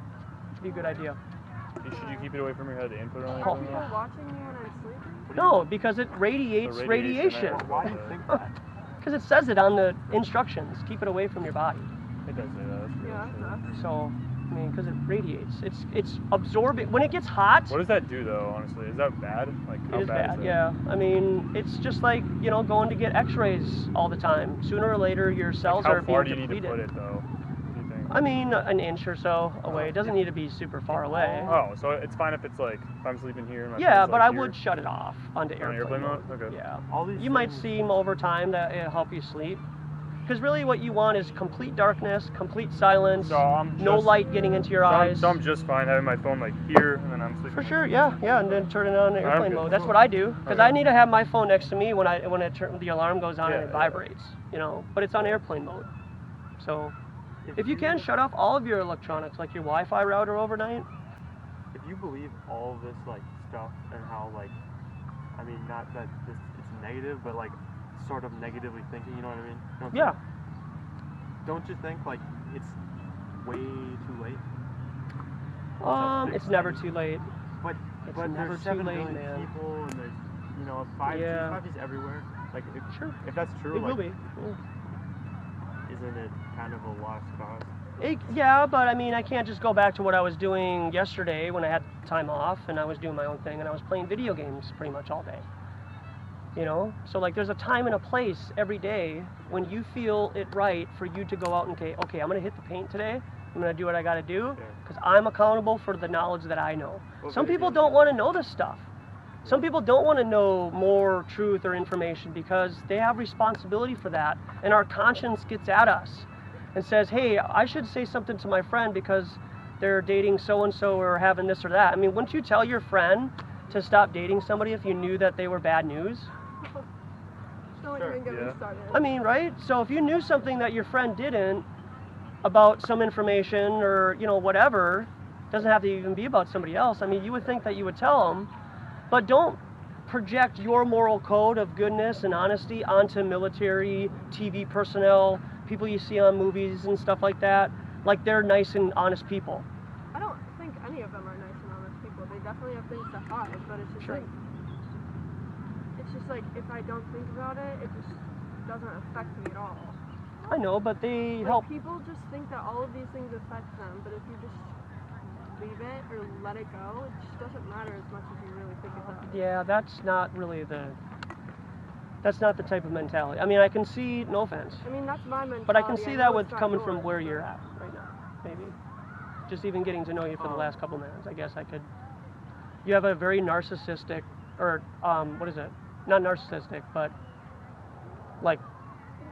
It'd be a good idea. Should you keep it away from your head and put it on Oh, Are your people yeah. watching me when I'm sleeping? No, because it radiates The radiation. Why do you think that? Because it says it on the instructions. Keep it away from your body. It does say that. That's true. Yeah, that's So, I mean, because it radiates. It's absorbing. When it gets hot, What does that do though, honestly? Is that bad? Like, how it is bad. is that? Yeah. I mean, it's just like, you know, going to get x-rays all the time. Sooner or later, your cells Like, are how far do being you need depleted. to put it though? Do you think? I mean, an inch or so away. It doesn't need to be super far away. Oh, so it's fine if it's like, if I'm sleeping here and my Yeah, phone's, but like, I here? would shut it off onto On airplane, airplane mode. mode? Okay. Yeah. All these You might things- seem over time that it'll help you sleep. Because really what you want is complete darkness, complete silence, So I'm no just- light getting into your eyes. So I'm just fine having my phone like here and then I'm sleeping. For sure, yeah, and then turn it on airplane good. mode. That's what I do, because Okay. I need to have my phone next to me when the alarm goes on Yeah, and it yeah. vibrates, you know. But it's on airplane mode. So if you can shut off all of your electronics, like your Wi-Fi router overnight. If you believe all of this like stuff and how like, I mean, not that it's negative, but like sort of negatively thinking, you know what I mean? Don't Yeah. Don't you think like it's way too late? It's never too late. But It's but never there's too 7 late, billion man. people and there's five Yeah. G's everywhere. Like Sure. if that's true, It like, will be. Yeah. isn't it kind of a lost cause? Yeah, but I mean, I can't just go back to what I was doing yesterday when I had time off and I was doing my own thing and I was playing video games pretty much all day. You know? So, like, there's a time and a place every day when you feel it right for you to go out and, okay, I'm going to hit the paint today. I'm going to do what I got to do Yeah. because I'm accountable for the knowledge that I know. Well, Some video people games don't are- want to know this stuff. Some people don't want to know more truth or information because they have responsibility for that, and our conscience gets at us and says, hey, I should say something to my friend because they're dating so-and-so or having this or that. I mean, wouldn't you tell your friend to stop dating somebody if you knew that they were bad news? Don't Sure, even get yeah. me started. I mean, right? So if you knew something that your friend didn't about some information or, you know, whatever, doesn't have to even be about somebody else. I mean, you would think that you would tell them, but don't project your moral code of goodness and honesty onto military, TV personnel, people you see on movies and stuff like that, like they're nice and honest people. I don't think any of them are nice and honest people. They definitely have things to hide, but it's just Sure. like if I don't think about it, it just doesn't affect me at all. I know, but they Like, help. people just think that all of these things affect them, but if you just leave it or let it go, it just doesn't matter as much as you really think it does. Yeah, that's not the type of mentality. I mean, I can see, no offense, I mean, that's my mentality. but I can see know that it's with not coming from yours, where but- you're at right now, maybe. Just even getting to know you for the last couple minutes, I guess I could. You have a very narcissistic, or what is it? Not narcissistic, but like,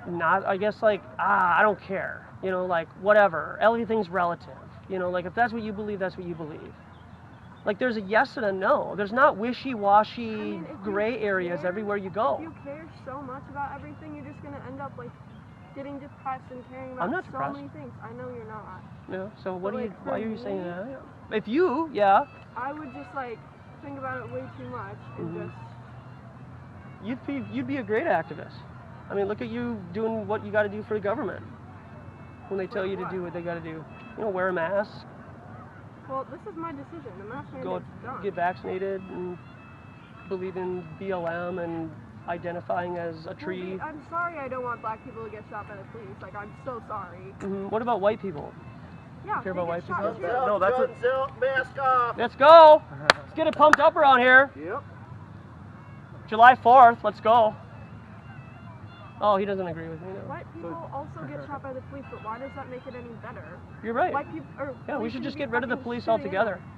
not. I guess like I don't care. You know, like whatever. Everything's relative. You know, like if that's what you believe, that's what you believe. Like there's a yes and a no. There's not wishy-washy I mean, if you gray areas care- everywhere you go. If you care so much about everything, you're just gonna end up like getting depressed and caring about I'm not so depressed. many things. I know you're not. Yeah. So what But, do you? like, Why are for you saying me- that? If you, yeah, I would just like think about it way too much and Mhm. just you'd be a great activist. I mean, look at you doing what you got to do for the government. When they tell Like you to what? do what they got to do, you know, wear a mask, well, this is my decision. The mask go mandate's done. get vaccinated, and believe in BLM and identifying as a Well, tree. dude, I'm sorry I don't want black people to get shot by the police. Like, I'm so sorry. What about white people? Yeah, Care they about get white shot people? too. No, that's a Let's go. get it pumped up around here. Yep. July 4th, let's go. Oh, he doesn't agree with me. No. White people also get shot by the police, but why does that make it any better? You're right. White people, or Yeah, we police should shouldn't just be get rid of the fucking police shooting altogether. anyone.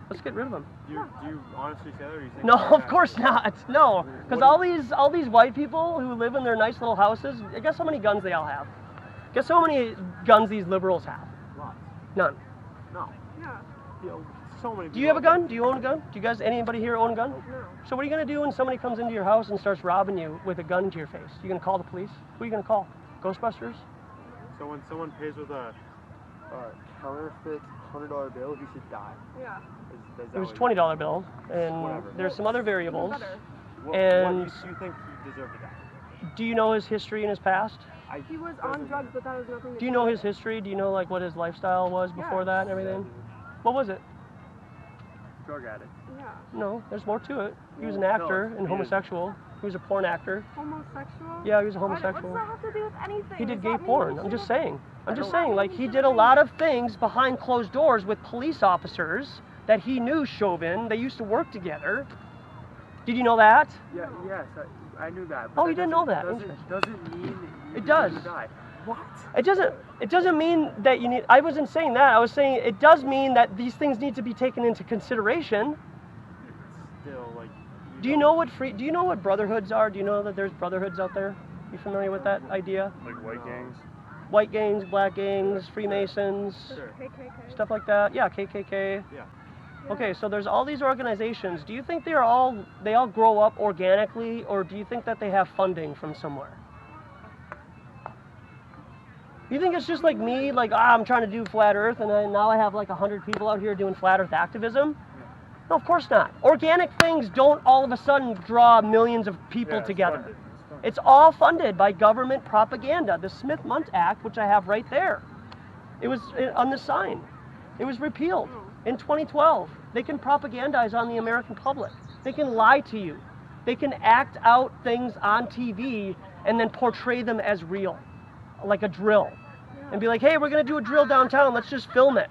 Let's get rid of them. Do you honestly say that, or you think? No, that- of course not. No, because all these white people who live in their nice little houses, guess how many guns they all have? Guess how many guns these liberals have? Lots. None. No. Yeah. You know, so many. Do you have a gun? Do you own a gun? Do you guys, anybody here own a gun? No. So what are you gonna do when somebody comes into your house and starts robbing you with a gun to your face? You gonna call the police? Who are you gonna call? Ghostbusters? So when someone pays with a counterfeit $100 bill, he should die. Yeah. Is It was that $20 bill, and Whatever. there's some other variables. Better. what and- you think he deserved to die? Do you know his history and his past? He was on drugs, but that has nothing to Do you know his history? Do you know like what his lifestyle was before Yes. that and everything? What was it? Drug addict. Yeah. No, there's more to it. He was an No, actor he and is- homosexual. He was a porn actor. Homosexual? Yeah, he was a What homosexual. does that have to do with anything? He did Does gay that mean porn. he I'm just should've- saying. I'm just I don't saying, like think he he did a should've lot of things behind closed doors with police officers that he knew Chauvin. They used to work together. Did you know that? Yeah. Yes, I knew that. Oh, you didn't know that. Doesn't mean that It does. deserve to die. What? It doesn't mean that you need. I wasn't saying that. I was saying it does mean that these things need to be taken into consideration. Still, like. Do you know what Do you know what brotherhoods are? Do you know that there's brotherhoods out there? You familiar with that idea? Like white gangs. White gangs, black gangs, Freemasons, Sure. KKK. stuff like that. Yeah, KKK. Yeah. Okay, so there's all these organizations. Do you think they all grow up organically, or do you think that they have funding from somewhere? You think it's just like me, like I'm trying to do flat Earth, and now I have like 100 people out here doing flat Earth activism? No, of course not. Organic things don't all of a sudden draw millions of people Yeah, it's together. funded. It's funded. It's all funded by government propaganda. The Smith-Mundt Act, which I have right there, it was on the sign. It was repealed in 2012. They can propagandize on the American public. They can lie to you. They can act out things on TV and then portray them as real, like a drill. And be like, hey, we're going to do a drill downtown. Let's just film it.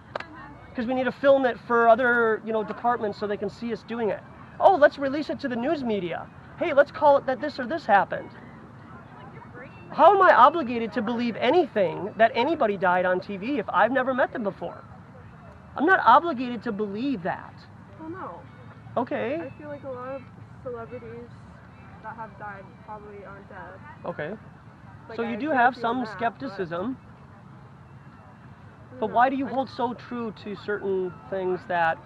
Because we need to film it for other, departments so they can see us doing it. Oh, let's release it to the news media. Hey, let's call it that this or this happened. How am I obligated to believe anything that anybody died on TV if I've never met them before? I'm not obligated to believe that. Well, no. Okay, I feel like a lot of celebrities that have died probably aren't dead. okay. Like, So I you do agree have with you on some that, skepticism, but but why do you hold so true to certain things that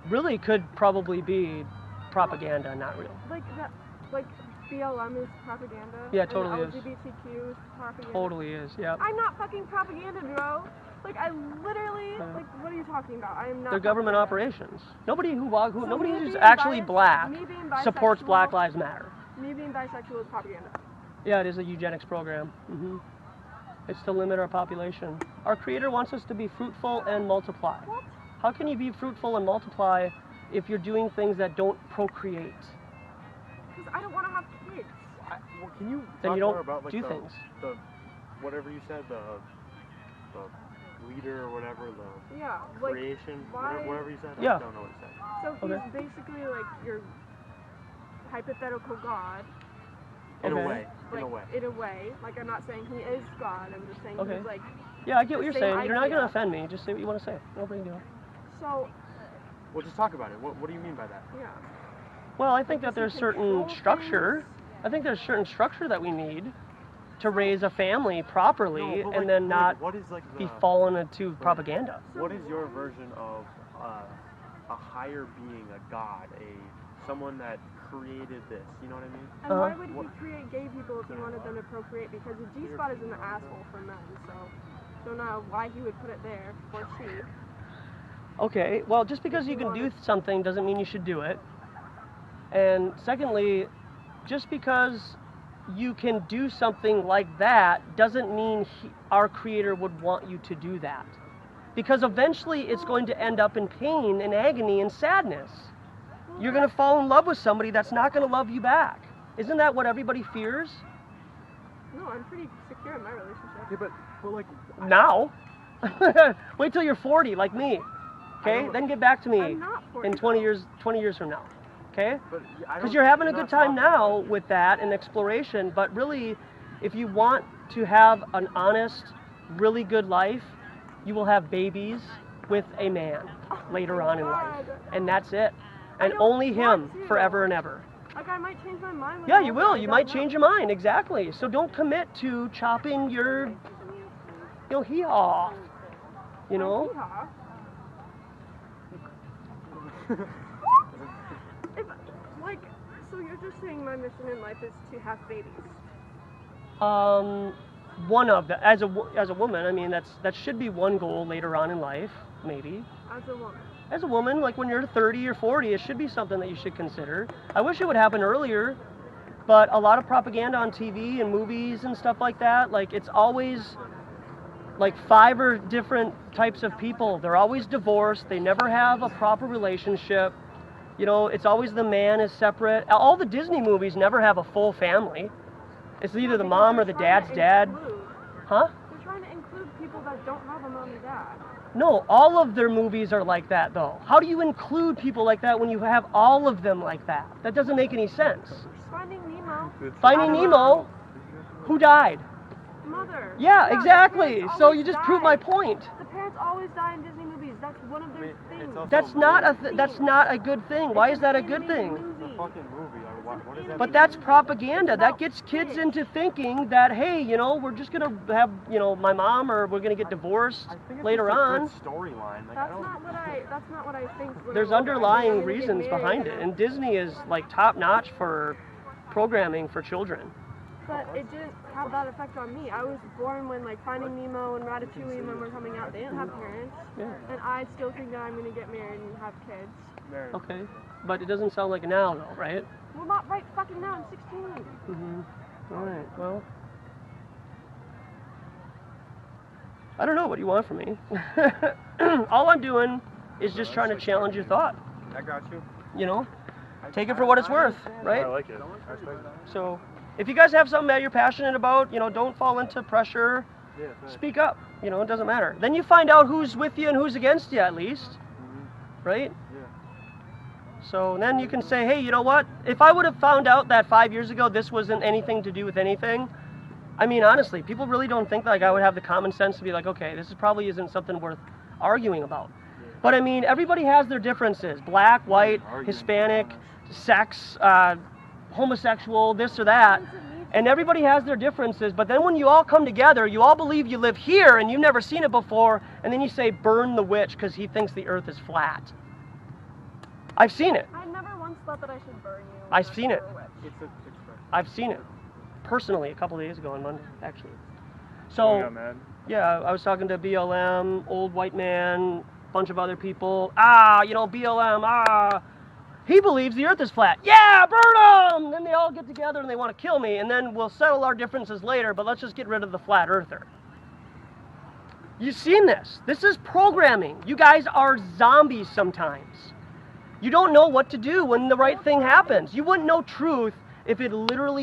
really could probably be propaganda, not real? Like that, like BLM is propaganda. Yeah, it totally and is. LGBTQ is propaganda. Totally is, yeah. I'm not fucking propaganda, bro. Like I literally, Yeah. like, what are you talking about? I am not. They're government propaganda. operations. Nobody So nobody me who's being actually biased- black me being supports bisexual- Black Lives Matter. Me being bisexual is propaganda. Yeah, it is a eugenics program. It's to limit our population. Our Creator wants us to be fruitful and multiply. What? How can you be fruitful and multiply if you're doing things that don't procreate? Because I don't want to have kids. Well, can you Then talk you more don't about like do the, things. the whatever you said, the leader or whatever, the Yeah, like creation, why- whatever you said? Yeah. I don't know what you said. so he's Okay. basically like your hypothetical god. In Okay. a way. Like, In a way. in a way. Like I'm not saying he is God. I'm just saying Okay. he's like. Yeah, I get what you're Same saying. You're not going idea. to offend me. Just say what you want to say. No big deal. So Well, just talk about it. What do you mean by that? yeah. Well, I think Does that he there's certain control structure. things? I think there's certain structure that we need to raise a family properly No, but and like- then but not what is like be the fallen into propaganda. what is your version of a higher being, a god, someone that created this? You know what I mean? And why Uh-huh. would he create gay people if he wanted them to procreate? Because the G spot is in the asshole for men. So don't know why he would put it there or she. Okay, well, just because you can do something doesn't mean you should do it. And secondly, just because you can do something like that doesn't mean our Creator would want you to do that. Because eventually it's going to end up in pain and agony and sadness. You're going to fall in love with somebody that's not going to love you back. Isn't that what everybody fears? No, I'm pretty secure in my relationship. Yeah, but like Now? Wait till you're 40, like me. Okay, then get back to me I'm not for in it. 20 years from now. Okay? But I Because don't- you're having a not good time talking about now with that and exploration, but really, if you want to have an honest, really good life, you will have babies with a man later on in life. God. And that's it. I And don't only him want to. forever and ever. Like, I might change my mind. when Yeah, I'm you older, will. I You don't might know. change your mind, exactly. So don't commit to chopping your, hee haw. You know? Hee-haw. If, like, so you're just saying my mission in life is to have babies. One of the as a woman, I mean that should be one goal later on in life, maybe. As a woman. As a woman, like when you're 30 or 40, it should be something that you should consider. I wish it would happen earlier, but a lot of propaganda on TV and movies and stuff like that, like it's always like 5 or different types of people. They're always divorced. They never have a proper relationship. You know, it's always the man is separate. All the Disney movies never have a full family. It's either the Because mom or they're the trying dad's to dad. include- Huh? They're trying to include people that don't have a mom and dad. No, all of their movies are like that though. How do you include people like that when you have all of them like that? That doesn't make any sense. Finding Nemo. Finding Nemo, who died? Mother. Yeah, the exactly. parents So always you just proved my die. point. The parents always die in Disney movies. That's one of their I mean, it's things. also- That's not that's not a good thing. Why is that a good thing? It's a fucking movie. Like, what does that But mean? that's propaganda. That gets kids into thinking that, hey, you know, we're just gonna have, you know, my mom or we're gonna get divorced I think it's later just a on. good storyline. Like, I That's don't. not what I. That's not what I think. when There's I'm older. I think I'm underlying gonna get reasons married behind it, and Disney is like top notch for programming for children. But it didn't have that effect on me. I was born when like Finding Nemo and Ratatouille and them were coming out. They didn't have parents, Yeah. and I still think that I'm gonna get married and have kids. Married. Okay, but it doesn't sound like it now though, right? Well, not right fucking now. I'm 16. Mm-hmm. All right. Well, I don't know what you want from me. All I'm doing is just trying to challenge your thought. I got you. You know, take it for what it's worth, I right? like it. I respect that. So, if you guys have something that you're passionate about, you know, don't fall into pressure. Yeah, right. Speak up. You know, it doesn't matter. Then you find out who's with you and who's against you, at least, right? Yeah. So then you can say, hey, you know what? If I would have found out that 5 years ago this wasn't anything to do with anything, I mean, honestly, people really don't think like I would have the common sense to be like, okay, this is probably isn't something worth arguing about. But I mean, everybody has their differences: black, white, Hispanic, sex, homosexual, this or that. And everybody has their differences, but then when you all come together, you all believe you live here and you've never seen it before, and then you say, burn the witch because he thinks the earth is flat. I've seen it. I never once thought that I should burn you. I've seen it. It's a expression. I've seen it. Personally, a couple of days ago on Monday, actually. Oh, So, yeah, man. yeah, I was talking to BLM, old white man, bunch of other people. You know, BLM, he believes the earth is flat. Yeah, burn him! Then they all get together and they want to kill me, and then we'll settle our differences later, but let's just get rid of the flat earther. You've seen this. This is programming. You guys are zombies sometimes. You don't know what to do when the right thing happens. You wouldn't know truth if it literally